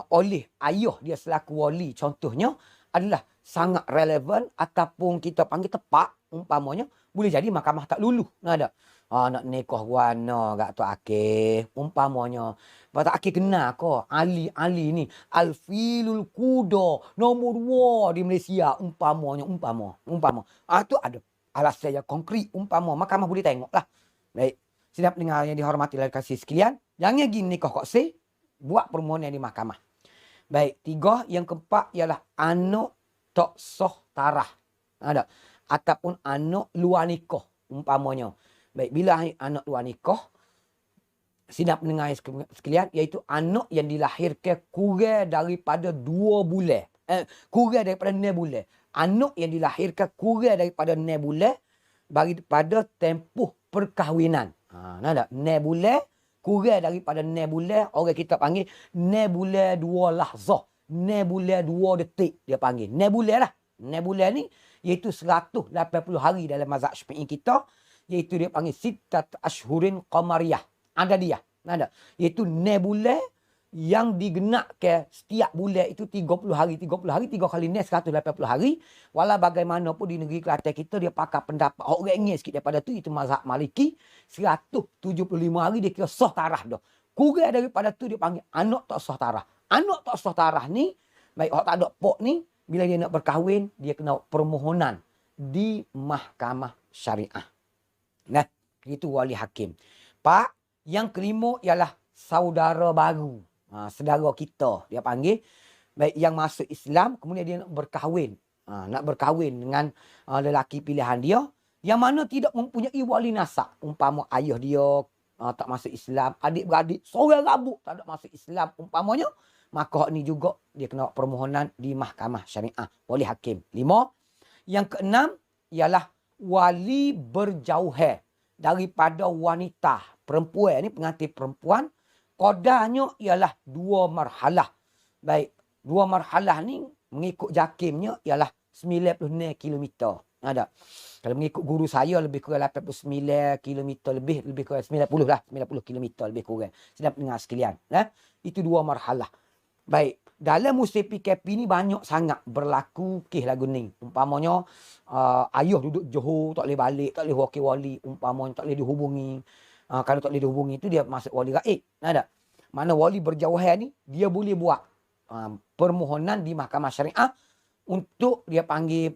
oleh ayah dia selaku wali contohnya adalah sangat relevan ataupun kita panggil tepat, umpamanya boleh jadi mahkamah tak luluh. Ada. Nak nikah wana kat Tok Akeh, umpamanya. Tok Akeh kenal ko Ali ni Alfilul Kuda nombor 2 di Malaysia, umpama. Tu ada alasan yang konkret, umpama. Mahkamah boleh tengoklah. Baik. Sidap pendengar yang dihormati dan kasih sekalian, jangan pergi nikah kok buat permohonan di mahkamah. Baik, 3 yang keempat ialah anak tak sah tarah. Ada. Ataupun anak luar nikah, umpamanya. Baik, bila anak luar nikah, sidap pendengar sekalian, iaitu anak yang dilahirkan kurang daripada 2 bulan. Kurang daripada 6 bulan. Anak yang dilahirkan kurang daripada 6 bulan daripada tempoh perkahwinan. Ada 6 bulan, kurang daripada 6 bulan, orang kita panggil 6 bulan 2 lahzah. 6 bulan 2 detik dia panggil. 6 bulan lah. 6 bulan ni iaitu 180 hari dalam mazhab Syafi'i kita. Iaitu dia panggil sitat ashhurin qamariyah. Ada dia. Ada. Iaitu 6 bulan yang digenakkan setiap bulan itu 30 hari. 30 hari, 3 kali 6, 180 hari. Walau bagaimanapun di negeri Kelantan kita, dia pakai pendapat orang ingin sikit daripada tu, itu mazhab Maliki. 175 hari dia kira sah tarah dah. Kurang daripada tu dia panggil anak tak sah tarah. Anak tak sah tarah ni, baik orang tak ada pok ni, bila dia nak berkahwin, dia kena permohonan di mahkamah syariah. Nah, itu wali hakim. Pak, yang kelima ialah saudara baru. Saudara kita, dia panggil. Baik, yang masuk Islam, kemudian dia nak berkahwin. Nak berkahwin dengan lelaki pilihan dia, yang mana tidak mempunyai wali nasab. Umpama ayah dia tak masuk Islam, adik-beradik seorang rabuk tak ada masuk Islam umpamanya, maka ni juga dia kena permohonan di mahkamah syariah, wali hakim. 5. Yang keenam ialah wali berjauhan daripada wanita. Perempuan ni, pengantin perempuan, kodanya ialah 2 marhalah. Baik, 2 marhalah ni mengikut jakimnya ialah 96 km. Ada. Kalau mengikut guru saya lebih kurang 89 km lebih kurang 90 lah, 90 km lebih kurang. Sedang pendengar sekalian, itu 2 marhalah. Baik, dalam musim PKP ni banyak sangat berlaku kes lagu ni. Umpamanya ayah duduk Johor tak boleh balik, tak boleh wakil wali, umpamanya tak boleh dihubungi. Kalau tak boleh dihubungi itu dia masuk wali gaib. Ada. Mana wali berjauhan ni dia boleh buat permohonan di mahkamah syariah untuk dia panggil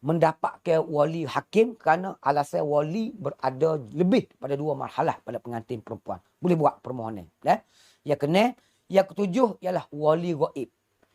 mendapatkan wali hakim kerana alasan wali berada lebih pada 2 marhalah pada pengantin perempuan. Boleh buat permohonan. Yang kena. Yang ketujuh ialah wali gaib.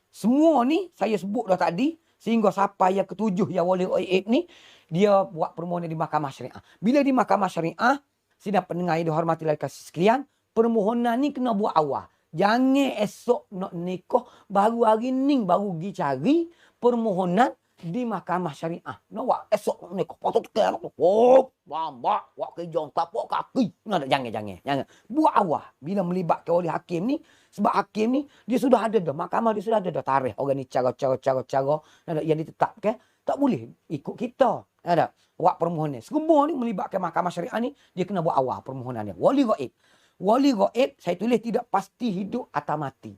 Semua ni saya sebut dah tadi sehingga sampai yang ketujuh yang wali gaib ni dia buat permohonan di mahkamah syariah. Bila di mahkamah syariah, sidang pendengar yang dihormati oleh kasih sekalian, permohonan ni kena buat awal. Jangan esok nak nikah baru hari ni baru pergi cari permohonan di mahkamah syariah. Nak buat esok nak nikah patut tekan tu. Oh, bambak, buat kerja tapak kaki. Jangan. Buat awal bila melibatkan wali hakim ni, sebab hakim ni dia sudah ada dah, mahkamah dia sudah ada dah tarikh orang ni cara yang ditetapkan, tak boleh ikut kita. Ada buat permohonan. Semua ni melibatkan mahkamah syariah ni dia kena buat awal permohonan dia. Wali gaib. Wali gaib saya tulis tidak pasti hidup atau mati.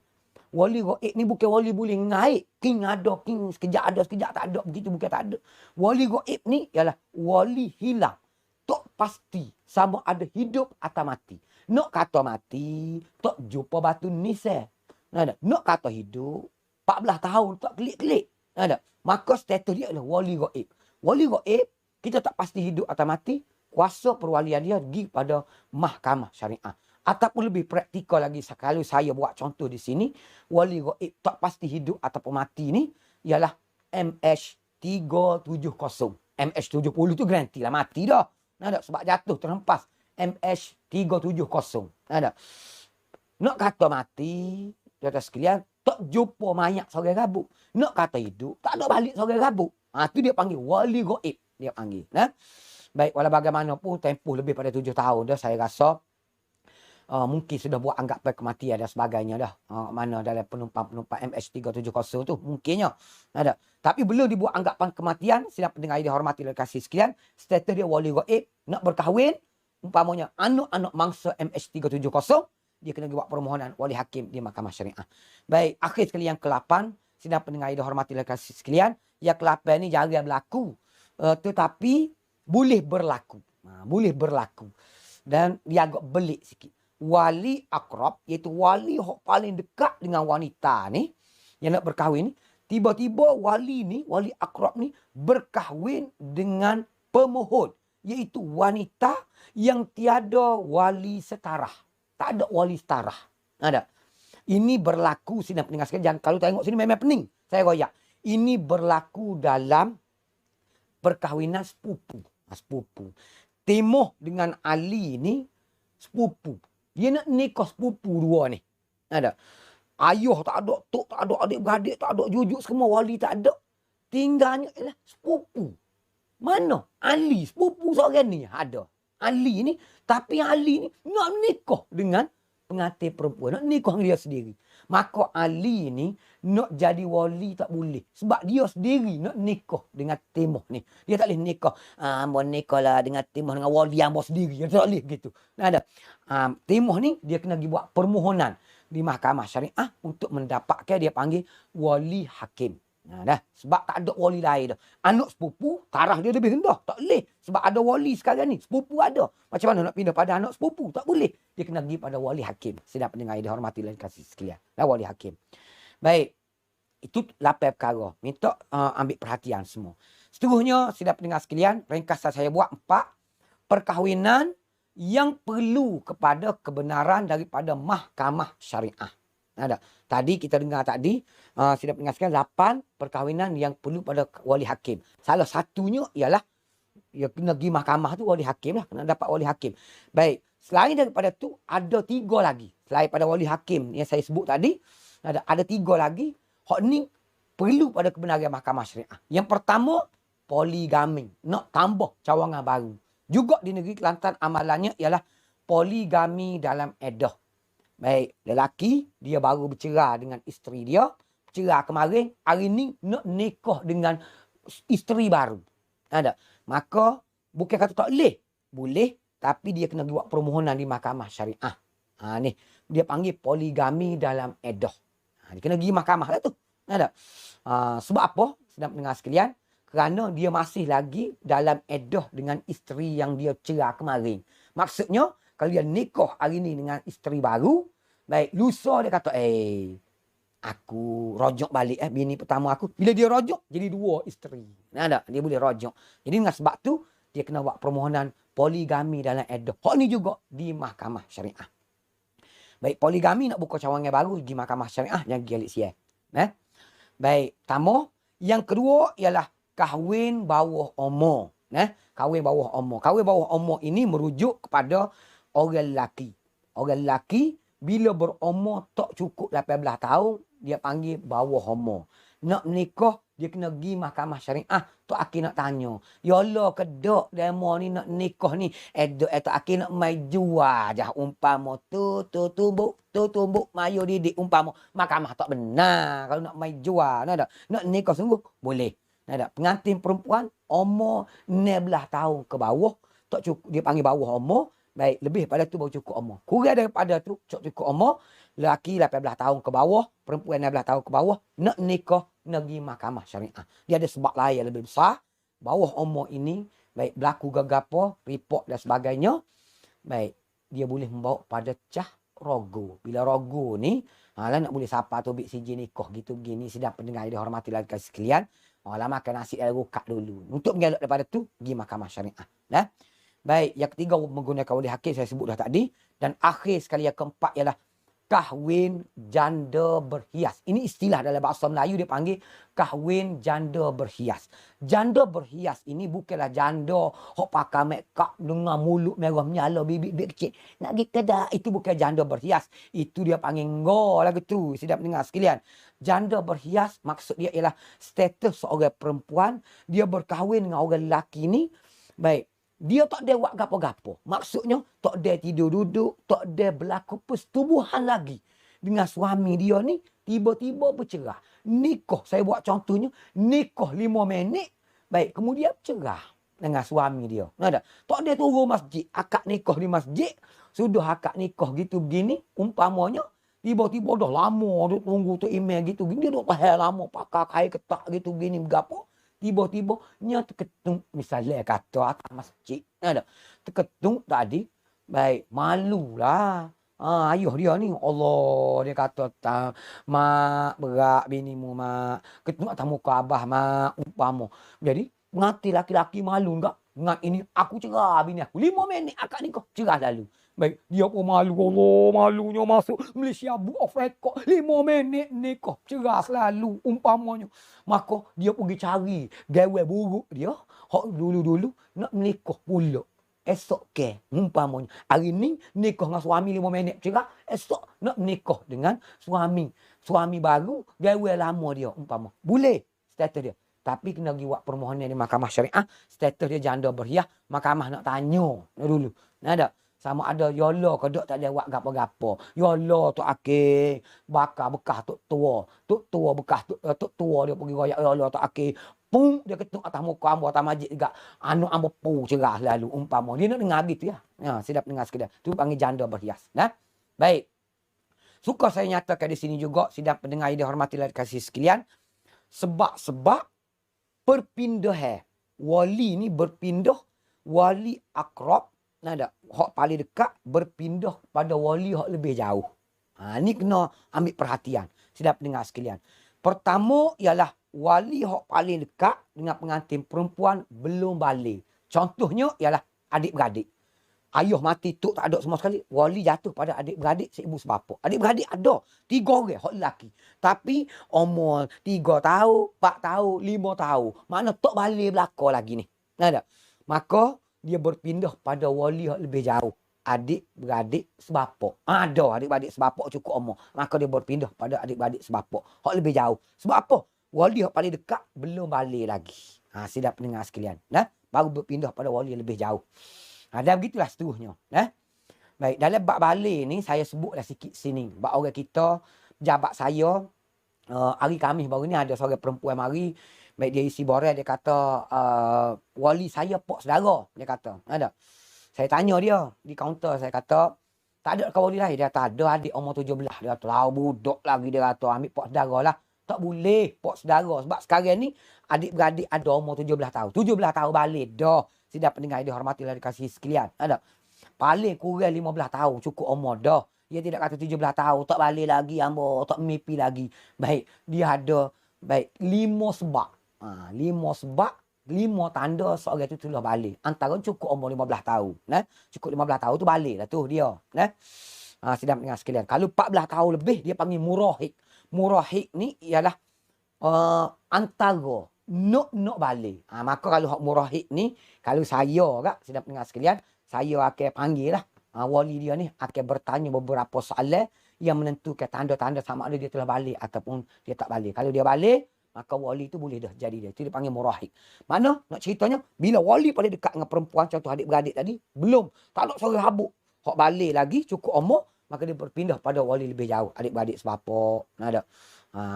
Wali gaib ni bukan wali boleh naik. King ada, king sekejap ada, sekejap tak ada. Begitu bukan tak ada. Wali gaib ni ialah wali hilang. Tak pasti sama ada hidup atau mati. Nak kata mati, tak jumpa batu nisah. Nak kata hidup, 14 tahun tak kelik-kelik. Maka status dia adalah wali gaib. Wali gaib, kita tak pasti hidup atau mati. Kuasa perwalian dia pergi pada mahkamah syariah. Ataupun lebih praktikal lagi, kalau saya buat contoh di sini, wali gaib tak pasti hidup ataupun mati ni ialah MH370. MH70 tu garanti lah mati dah. Sebab jatuh terhempas. MH370. Nak kata mati, kata sekalian, tak jumpa mayat seorang rabuk. Nak kata hidup, tak ada balik seorang rabuk. Tu dia panggil wali gaib. Dia panggil. Baik, walau bagaimanapun tempoh lebih pada 7 tahun dah, saya rasa mungkin sudah buat anggapan kematian dan sebagainya dah. Mana dalam penumpang-penumpang MH370 tu mungkinnya. Tapi belum dibuat anggapan kematian, sidang pendengar yang dihormati oleh kasih sekalian, status dia wali gaib, nak berkahwin, umpamanya anak-anak mangsa MH370, dia kena buat permohonan wali hakim di mahkamah syariah. Baik, akhir sekali yang ke-8, sidang pendengar yang dihormati oleh kasih sekalian, yang ke-8 ni jarang berlaku. Tetapi boleh berlaku. Boleh berlaku. Dan dia agak belik sikit. Wali akrab, iaitu wali yang paling dekat dengan wanita ni, yang nak berkahwin ni, tiba-tiba wali ni, wali akrab ni, berkahwin dengan pemohon, iaitu wanita yang tiada wali setarah. Tak ada wali setarah. Ada. Ini berlaku, sini pendengar sekalian, kalau tengok sini memang pening. Saya royak. Ini berlaku dalam perkahwinan sepupu. Sepupu. Timoh dengan Ali ni sepupu. Dia nak nikah sepupu dua ni. Ada. Ayah tak ada, tok tak ada, adik-beradik tak ada, jujuk semua, wali tak ada. Tinggalnya ialah sepupu. Mana? Ali, sepupu seorang ni ada. Ali ni, tapi Ali ni nak nikah dengan pengantin perempuan. Nak nikah dengan dia sendiri. Maka Ali ni nak jadi wali tak boleh. Sebab dia sendiri nak nikah dengan Timoh ni. Dia tak boleh nikah. Mau nikah lah dengan Timoh dengan wali yang sendiri. Dia tak boleh gitu. Ada. Timoh ni dia kena pergi buat permohonan di mahkamah syariah untuk mendapatkan dia panggil wali hakim. Dah. Sebab tak ada wali lain dah. Anak sepupu, taraf dia lebih rendah. Tak boleh. Sebab ada wali sekarang ni. Sepupu ada. Macam mana nak pindah pada anak sepupu? Tak boleh. Dia kena pergi pada wali hakim. Sedang pendengar yang dihormati dan kasih sekalian. Wali hakim. Baik. Itu 8 perkara. Minta ambil perhatian semua. Seterusnya, sidang pendengar sekalian, ringkasan saya buat 4 perkahwinan yang perlu kepada kebenaran daripada mahkamah syariah. Ada. Tadi kita dengar tadi, sidang pendengar sekalian, 8 perkahwinan yang perlu pada wali hakim. Salah satunya ialah ya kena pergi mahkamah tu wali hakim lah, kena dapat wali hakim. Baik, selain daripada tu ada 3 lagi. Selain pada wali hakim yang saya sebut tadi, ada 3 lagi. Hak ni perlu pada kebenaran mahkamah syariah. Yang pertama, poligami. Nak tambah cawangan baru. Juga di negeri Kelantan amalannya ialah poligami dalam edah. Baik, lelaki dia baru bercerai dengan isteri dia. Bercerai kemarin, hari ni nak nikah dengan isteri baru. Ada. Maka bukan kata tak boleh. Boleh, tapi dia kena buat permohonan di mahkamah syariah. Ni dia panggil poligami dalam edah. Dia kena pergi mahkamah lah tu. Ada. Sebab apa? Sedang mendengar sekalian. Kerana dia masih lagi dalam edah dengan isteri yang dia cerai kemarin. Maksudnya, kalau dia nikah hari ni dengan isteri baru, baik, lusa dia kata, aku rojok balik bini pertama aku. Bila dia rojok, jadi 2 isteri. Ada, dia boleh rojok. Jadi dengan sebab tu, dia kena buat permohonan poligami dalam edah. Hak ni juga di mahkamah syariah. Baik, poligami nak buka cawangan baru di mahkamah syariah, jangan pergi alik siap. Baik, pertama. Yang kedua ialah kahwin bawah umur. Kahwin bawah umur. Kahwin bawah umur ini merujuk kepada orang lelaki. Orang lelaki bila berumur tak cukup 18 tahun, dia panggil bawah umur. Nak menikah, dia kena pergi mahkamah syariah. Tok Aki nak tanya, ya Allah kedok demo ni nak nikah ni. Tok Aki nak mai jual jah umpama tu tumbuk mayu didik umpama. Mahkamah tak benar kalau nak mai jual. Nak nikah sungguh boleh. Pengantin perempuan umur 16 tahun ke bawah, tak cukup, dia panggil bawah umur. Baik, lebih pada tu baru cukup umur. Kurang daripada tu cukup umur, lelaki 18 tahun ke bawah, perempuan 16 tahun ke bawah, nak nikah, nak pergi mahkamah syariah. Dia ada sebab lain yang lebih besar. Bawah umur ini, baik berlaku gagapo, report dan sebagainya, baik, dia boleh membawa pada cah rogo. Bila rogo ni, lah nak boleh siapa tu bik siji nikah gitu gini, sedang pendengar dihormati lagi sekalian. Lama makan nasi air rukak dulu. Untuk mengelak daripada tu, pergi mahkamah syariah. Baik, yang ketiga menggunakan wali hakim saya sebut dah tadi. Dan akhir sekali yang keempat ialah kahwin janda berhias. Ini istilah dalam bahasa Melayu dia panggil kahwin janda berhias. Janda berhias ini bukanlah janda hok pakai make up dengan mulut merah menyala bibik kecil. Nak pergi kedai, itu bukan janda berhias. Itu dia panggil ngor lagu tu. Sedap dengar sekalian. Janda berhias maksud dia ialah status seorang perempuan, dia berkahwin dengan orang lelaki ni. Baik, dia tak ada buat gapo-gapo. Maksudnya, tak ada tidur duduk, tak ada berlaku persetubuhan lagi. Dengan suami dia ni, tiba-tiba bercerah. Nikah, saya buat contohnya, nikah 5 minit. Baik, kemudian bercerah dengan suami dia. Tak ada turun masjid, akad nikah di masjid. Sudah akad nikah gitu begini, umpamanya, tiba-tiba dah lama, dia tunggu tu email gitu. Dia dah tahan lama, pakai kain ketak gitu begini, bergapo. Tiba-tiba nya terketung, misalnya kata atas masjid, terketung tadi, baik, malulah. Ayuh dia ni, Allah, dia kata, mak, berat binimu, mak. Ketung atas muka abah, mak, umpama. Jadi, ngati laki-laki malu enggak? Ngat ini, aku cerah bini aku. 5 minit akad nikah, cerah lalu. Baik, dia pun malu, Allah, malunya masuk Malaysia buat off record. 5 minit nikah, cerah selalu, umpamanya. Maka, dia pergi cari gawe buruk dia. Hak dulu-dulu, nak menikah pula. Esok ke, umpamanya. Hari ni, nikah dengan suami 5 minit cerah. Esok, nak menikah dengan suami. Suami baru, gawe lama dia, umpama. Boleh, status dia. Tapi kena pergi buat permohonan di mahkamah syariah. Status dia janda berhias. Mahkamah nak tanya dulu. Ada. Sama ada yolo kedok tak ada buat gapo-gapo. Yolo tu akik bakar bekas tok tua. Tok tua bekas tok tua dia pergi royak yolo tu akik. Pung dia ketuk atas muka ambo atas masjid juga. Anu ambo pu cerah lalu umpama. Dia nak dengar gitu ya. Sedap dengar sekedar. Tu panggil janda berhias. Baik. Suka saya nyatakan di sini juga sedap pendengar yang dihormati dan kasih sekalian. Sebab perpindahan. Wali ni berpindah wali akrab. Hak paling dekat berpindah pada wali hak lebih jauh. Ni kena ambil perhatian. Sedap dengar sekalian. Pertama ialah wali hok paling dekat dengan pengantin perempuan belum balik. Contohnya ialah adik-beradik. Ayah mati, tok tak ada semua sekali. Wali jatuh pada adik-beradik seibu sebapa. Adik-beradik ada. 3 orang, hak lelaki. Tapi umur 3 tahun, 4 tahun, 5 tahun. Mana tok balik belakang lagi ni. Ada. Maka dia berpindah pada wali hak lebih jauh. Adik-beradik sebapa. Ada adik-beradik sebapa cukup umur. Maka dia berpindah pada adik-beradik sebapa. Hak lebih jauh. Sebab apa? Wali hak paling dekat belum balik lagi. Sidap pendengar sekalian. Baru berpindah pada wali yang lebih jauh. Dan begitulah seterusnya. Baik, dalam bab balik ni saya sebutlah sikit sini. Bab orang kita, pejabat saya, hari Khamis baru ni ada seorang perempuan mari. Baik, dia isi borang, dia kata, wali saya pok saudara. Dia kata, ada. Saya tanya dia di kaunter, saya kata, tak ada kau wali lain? Dia kata, ada adik umur 17. Dia kata, lah budak lagi dia kata, ambil pok saudara lah. Tak boleh pok saudara. Sebab sekarang ni, adik-beradik ada umur 17 tahun. 17 tahun balik dah. Sidang pendengar dihormatilah dikasih sekalian. Ada. Paling kurang 15 tahun cukup umur dah. Dia tidak kata 17 tahun. Tak balik lagi. Tak mimpi lagi. Baik. Dia ada. Baik. 5 sebab. 5 sebab. 5 tanda seorang itu telah balik. Antara cukup umur 15 tahun. Cukup 15 tahun tu balik lah tu dia. Sidang pendengar sekalian. Kalau 14 tahun lebih. Dia panggil murahik. Murahik ni ialah antara nak balik. Maka kalau hak murahik ni, kalau saya kak, sedang pendengar sekalian, saya akan panggil lah. Wali dia ni akan bertanya beberapa soalan yang menentukan tanda-tanda sama ada dia telah balik ataupun dia tak balik. Kalau dia balik, maka wali tu boleh dah jadi dia. Itu dia panggil murahik. Mana nak ceritanya, bila wali paling dekat dengan perempuan, contoh adik-beradik tadi, belum. Tak ada seorang habuk. Hak balik lagi, cukup umur, maka dia berpindah pada wali lebih jauh. Adik-beradik sebapa. Ada.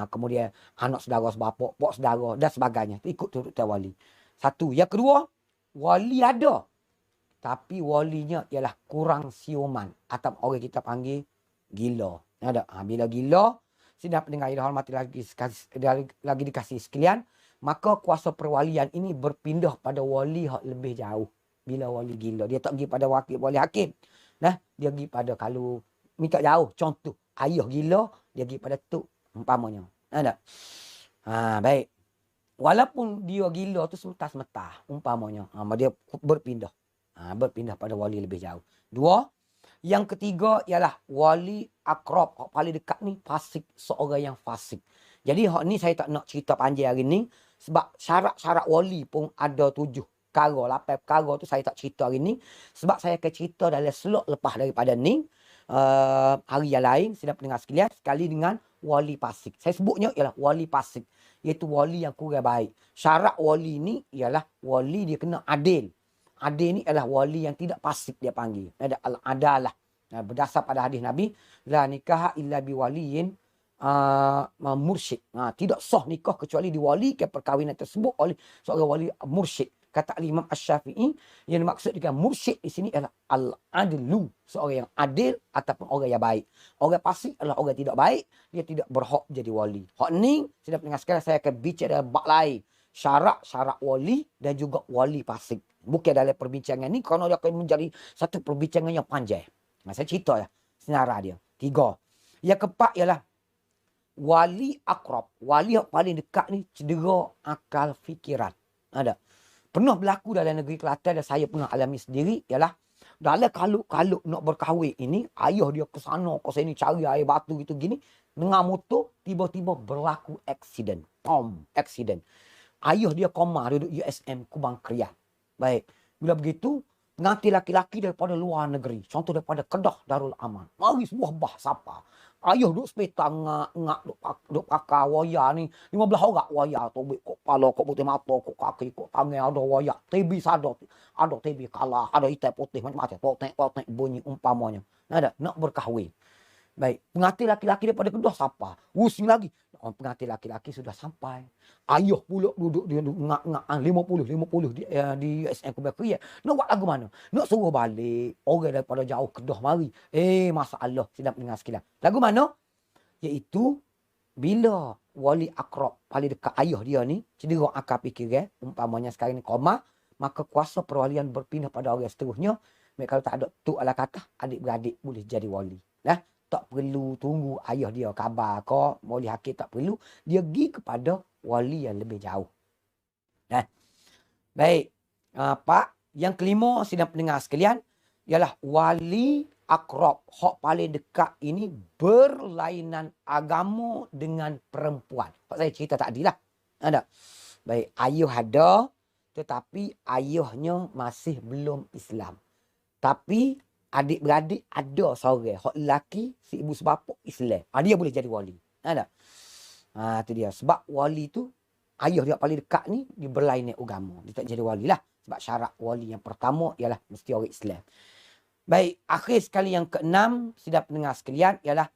Kemudian anak saudara sebapa, pok saudara dan sebagainya. Ikut turutan wali. Satu. Yang kedua, wali ada. Tapi walinya ialah kurang siuman. Atau orang kita panggil gila. Ada. Bila gila, sidang pendengar yang hormati lagi dikasih sekalian, maka kuasa perwalian ini berpindah pada wali yang lebih jauh. Bila wali gila. Dia tak pergi pada wakil wali hakim. Dia pergi pada kalau minta jauh. Contoh, ayah gila, dia pergi pada tok. Umpamanya. Ada. Baik. Walaupun dia gila tu sementara-sementara. Umpamanya. Dia berpindah. Berpindah pada wali lebih jauh. 2. Yang ketiga ialah wali akrab. Paling dekat ni fasik. Seorang yang fasik. Jadi hak ni saya tak nak cerita panjang hari ni. Sebab syarat-syarat wali pun ada 7 perkara. 8 perkara tu saya tak cerita hari ni. Sebab saya akan cerita dalam slot lepas daripada ni. Hari yang lain. Sedang pendengar sekalian. Sekali dengan wali fasik. Saya sebutnya ialah wali fasik. Iaitu wali yang kurang baik. Syarat wali ni ialah wali dia kena adil. Adil ni adalah wali yang tidak fasik dia panggil. Ada al-adalah. Berdasar pada hadis Nabi. La nikah illa biwaliyin mursyid. Tidak sah nikah kecuali diwalikan perkahwinan tersebut oleh seorang wali mursyid. Kata Imam Asy-Syafi'i, yang dimaksud dengan mursyid di sini adalah al-adlu. Seorang yang adil ataupun orang yang baik. Orang fasik adalah orang tidak baik. Dia tidak berhak jadi wali. Hak ni, sedang pendengar sekalian, saya akan bicara dalam bab lain. Syarat-syarat wali dan juga wali fasik. Bukan dalam perbincangan ni, kerana dia akan menjadi satu perbincangan yang panjang. Saya cerita ya, senara dia. 3. Yang keempat ialah wali akrab. Wali yang paling dekat ni cedera akal fikiran. Ada. Pernah berlaku dalam negeri Kelantan dan saya pernah alami sendiri ialah dalam kalau nak berkahwin ini, ayah dia ke sana ke sini cari air batu gitu gini, dengan motor tiba-tiba berlaku aksiden. Aksiden. Ayah dia koma duduk USM Kubang Krian. Baik. Bila begitu, nanti laki-laki daripada luar negeri, contoh daripada Kedah Darul Aman, mari sebuah bah sapa. Ayah duk sepeta ngak duk pakai waya ni 15 orang waya tu kok kepala kok putih mata kok kaki kok tangan ada waya TV sadar ada TV kalah ada hitam putih macam-macam potek bunyi umpamanya ada nak berkahwin. Baik, pengantin laki-laki daripada Kedah siapa? Pusing lagi. Pengantin laki-laki sudah sampai. Ayah pula duduk dia ngak-ngak 50 di USM Kubang. Nak buat lagu mana? Nak suruh balik orang daripada jauh Kedah mari. Masalah sedang dengar sekalian. Lagu mana? Iaitu bila wali akrab paling dekat ayah dia ni cedera akal fikiran, umpamanya sekarang ni koma, maka kuasa perwalian berpindah pada orang seterusnya. Kalau tak ada tu ala kata adik-beradik boleh jadi wali. tak perlu tunggu ayah dia khabar ke, wali hakim tak perlu. Dia pergi kepada wali yang lebih jauh. Baik. Pak, yang kelima sidang pendengar sekalian ialah wali akrab. Hak paling dekat ini berlainan agama dengan perempuan. Hak saya cerita tadi lah. Ada. Baik, ayah ada tetapi ayahnya masih belum Islam. Tapi adik-beradik ada seorang. Hak lelaki si ibu sebapa Islam. Dia boleh jadi wali. Ada. Tu dia. Sebab wali tu ayah dia paling dekat ni dia berlainan agama. Dia tak jadi wali lah. Sebab syarat wali yang pertama ialah mesti orang Islam. Baik, akhir sekali yang keenam, sidang pendengar sekalian, ialah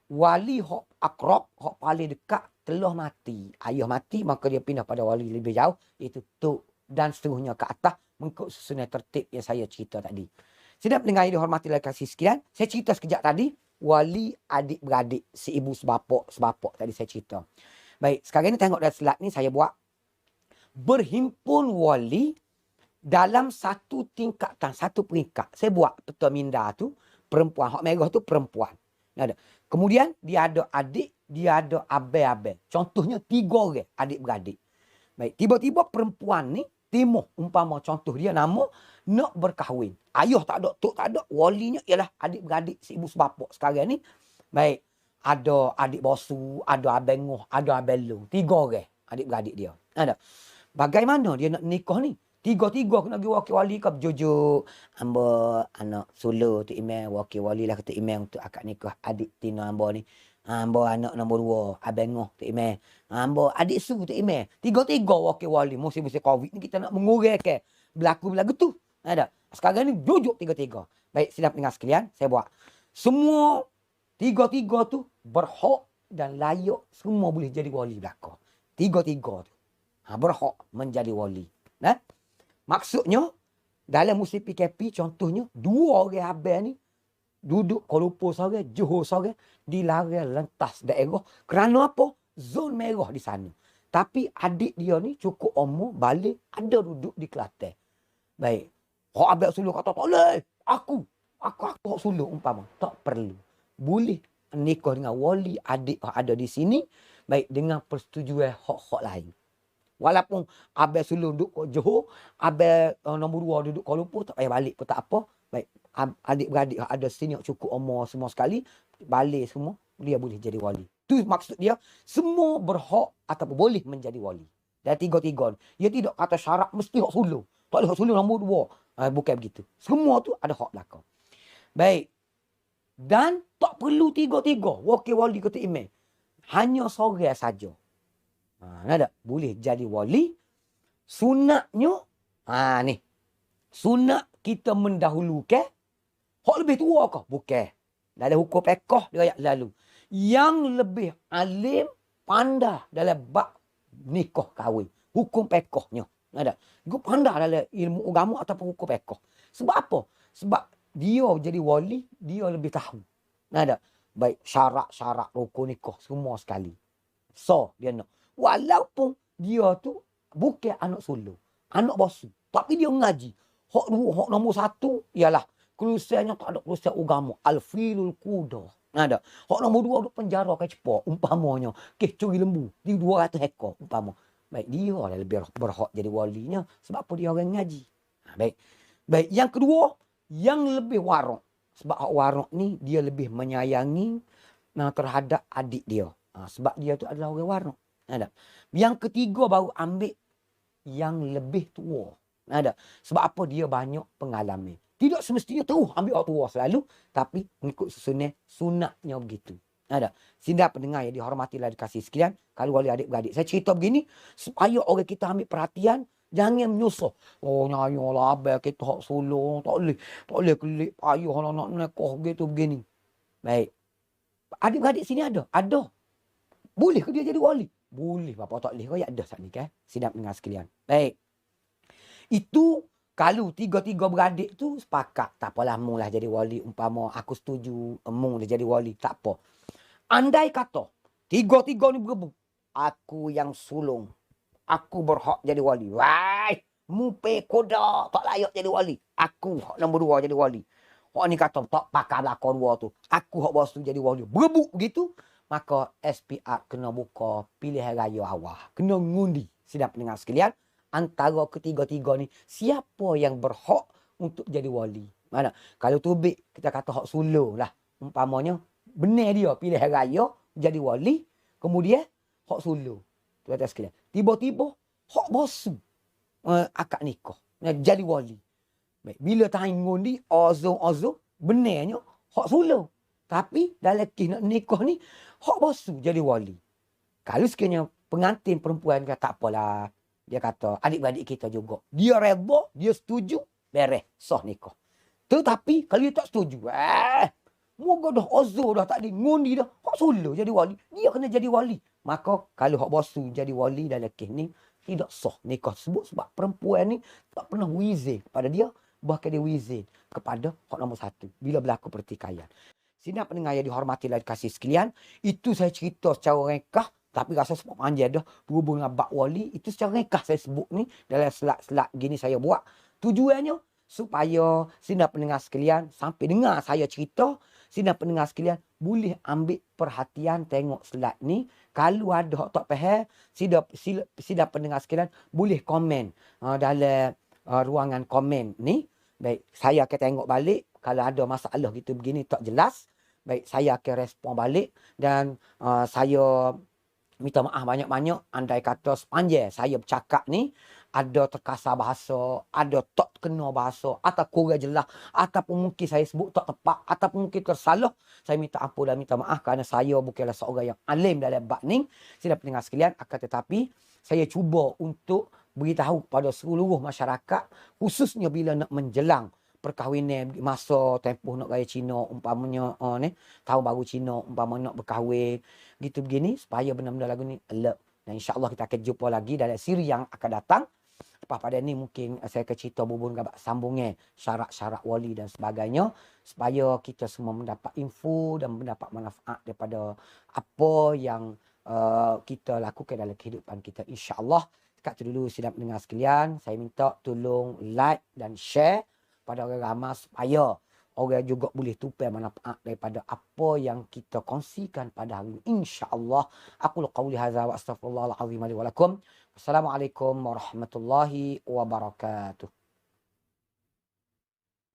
wali hak akrab, hak paling dekat telah mati. Ayah mati, maka dia pindah pada wali lebih jauh, iaitu tok dan seterusnya ke atas mengikut susunan tertib yang saya cerita tadi. Sidang pendengar yang dihormati oleh kasih sekalian, saya cerita sekejap tadi, wali adik-beradik, si ibu sebapak tadi saya cerita. Baik, sekarang ni tengok dalam slide ni saya buat berhimpun wali dalam satu tingkatan, satu peringkat. Saya buat peta minda tu perempuan, hak merah tu perempuan. Ada. Kemudian dia ada adik, dia ada abang-abang. Contohnya 3 orang adik-beradik. Baik, tiba-tiba perempuan ni timuh umpama contoh dia nama nak berkahwin. Ayah tak ada, tok tak ada, walinya ialah adik-beradik si ibu sebapak sekarang ni. Baik, ada adik bosu, ada abang ngoh, ada abang lu. 3 orang adik-beradik dia. Ada. Bagaimana dia nak nikah ni? Tiga-tiga kena pergi wakil wali ke berjujuk. Hamba anak solo tu imam, wakil wali lah kata imam untuk akad nikah adik tina hamba ni. Hamba anak nombor 2, abang ngoh tu imam. Hamba adik su tu imam. Tiga-tiga wakil wali. Musim-musim Covid ni kita nak menguraikan berlaku-berlaku tu. Ada. Sekarang ni jujuk tiga-tiga. Baik, sidang pendengar sekalian, saya buat. Semua tiga-tiga tu berhak dan layak semua boleh jadi wali belaka. Tiga-tiga tu. Berhak menjadi wali. Nah? Maksudnya, dalam musim PKP, contohnya, 2 orang abang ni duduk Kuala Lumpur seorang, Johor seorang, dilarang lentas daerah. Kerana apa? Zon merah di sana. Tapi adik dia ni cukup umur, balik, ada duduk di Kelantan. Baik. Hak abang sulung kata, tak boleh. Aku hak sulung umpama. Tak perlu. Boleh nikah dengan wali adik ada di sini, baik dengan persetujuan hak-hak lain. Walaupun abang sulung duduk kat Johor, abang nombor 2 duduk Kuala Lumpur, tak payah balik pun tak apa. Baik, adik-beradik ada sini cukup umur semua sekali, balik semua, dia boleh jadi wali. Tu maksud dia, semua berhak ataupun boleh menjadi wali. Dan tiga-tiga ni. Dia tidak kata syarat mesti hak sulung. Tak boleh hak sulung nombor 2. Bukan begitu. Semua tu ada hak belakang. Baik. Dan tak perlu tiga-tiga. Wakil wali kata imam. Hanya seorang saja. Ada boleh jadi wali. Sunatnya ni. Sunat kita mendahulukan hak lebih tua ke? Bukan. Dalam hukum fiqh dia ayat lalu. Yang lebih alim pandai dalam bab nikah kahwin. Hukum fiqhnya. Ada. Dia pandai dalam ilmu agama ataupun hukum fiqh. Sebab apa? Sebab dia jadi wali, dia lebih tahu. Ada. Baik syarat-syarat rukun nikah semua sekali. So, dia nak. Walaupun dia tu bukan anak sulung, anak bosu, tapi dia mengaji. Hak nombor 1 ialah kerusiannya tak ada kerusian agama, al-filul qudah. Ada. Hak nombor 2 duduk penjara kat cepak umpamanya, kes curi lembu di 200 ekor umpama. Baik, dia lah lebih berhak jadi walinya sebab apa dia orang ngaji. Baik. Baik, yang kedua, yang lebih warak. Sebab hak warak ni dia lebih menyayangi terhadap adik dia. Sebab dia tu adalah orang warak. Ada. Yang ketiga baru ambil yang lebih tua. Ada. Sebab apa? Dia banyak pengalaman. Tidak semestinya terus ambil orang tua selalu, tapi mengikut susunan sunatnya begitu. Ada. Sidang pendengar yang dihormati dan dikasihi sekalian, kalau wali adik-beradik, saya cerita begini supaya orang kita ambil perhatian, jangan menyusah. Oh, nyayalah abang kita hak sulung, tak boleh kelik payah lah nak nikah gitu begini. Baik. Adik-beradik sini ada? Ada. Boleh ke dia jadi wali? Boleh. Bapa tak boleh. Kau ada saat ni kan? Sidang pendengar sekalian. Baik. Itu kalau tiga-tiga beradik tu sepakat. Tak apalah mung lah jadi wali. Umpama aku setuju mung dia jadi wali. Tak apa. Andai kata tiga-tiga ni berebut. Aku yang sulung. Aku berhak jadi wali. Wai. Mupe koda. Tak layak jadi wali. Aku hak nombor 2 jadi wali. Hak ni kata tak pakai belakang dua tu. Aku hak bosu jadi wali. Berebut begitu. Maka SPR kena buka pilihan raya awal. Kena ngundi. Sidang pendengar sekalian. Antara ketiga-tiga ni, siapa yang berhak untuk jadi wali? Mana? Kalau tubik, kita kata hak suluh lah. Umpamanya, benar dia pilihan raya jadi wali. Kemudian, hak suluh. Tuan-tuan sekalian. Tiba-tiba, hak bosu. Akad nikah. Jadi wali. Baik. Bila tahan ngundi, ozong, benarnya, hak suluh. Tapi, dalam kes nak nikah ni, hak bosu jadi wali. Kalau sekiranya pengantin perempuan kata tak apalah. Dia kata, adik-beradik kita juga. Dia reda, dia setuju, beres, sah nikah. Tetapi, kalau dia tak setuju, moga dah ozor dah tak ada, ngundi dah, hak suluh jadi wali. Dia kena jadi wali. Maka, kalau hak bosu jadi wali dalam kes ni, tidak sah nikah tersebut sebab perempuan ni tak pernah wizin kepada dia, bahkan dia wizin kepada hak nombor satu bila berlaku pertikaian. Sidang pendengar yang dihormati dan kasih sekalian, itu saya cerita secara ringkas. Tapi rasa sebab panjang dah berhubung dengan bab wali. Itu secara ringkas saya sebut ni. Dalam selat-selat gini saya buat. Tujuannya supaya sidang pendengar sekalian sampai dengar saya cerita. Sidang pendengar sekalian boleh ambil perhatian tengok selat ni. Kalau ada hak tak faham, sidang pendengar sekalian boleh komen dalam ruangan komen ni. Baik, saya akan tengok balik. Kalau ada masalah gitu begini tak jelas. Baik, saya akan respon balik. Dan saya minta maaf banyak-banyak andai kata sepanjang saya bercakap ni ada terkasar bahasa, ada tak kena bahasa, atau kurang jelas, ataupun mungkin saya sebut tak tepat, ataupun mungkin tersalah. Saya minta ampun dan minta maaf kerana saya bukanlah seorang yang alim dalam bab ni. Sidang pendengar sekalian, akan tetapi saya cuba untuk beritahu kepada seluruh masyarakat, khususnya bila nak menjelang perkahwinan masa tempoh nak raya Cina umpamanya ni tahun baru Cina umpamanya nak berkahwin gitu begini supaya benda-benda lagu ni alert. Dan insya-Allah kita akan jumpa lagi dalam siri yang akan datang. Lepas pada ni mungkin saya akan cerita berhubung dengan sambungnya syarat-syarat wali dan sebagainya supaya kita semua mendapat info dan mendapat manfaat daripada apa yang kita lakukan dalam kehidupan kita, insya-Allah. Dekat tu dulu sidang pendengar sekalian, saya minta tolong like dan share pada orang ramai supaya orang juga boleh tupai manfaat daripada apa yang kita kongsikan pada hari ini, insya-Allah. Aku qauli hadza wa astaghfirullahal azim li wa lakum. Assalamualaikum warahmatullahi wabarakatuh.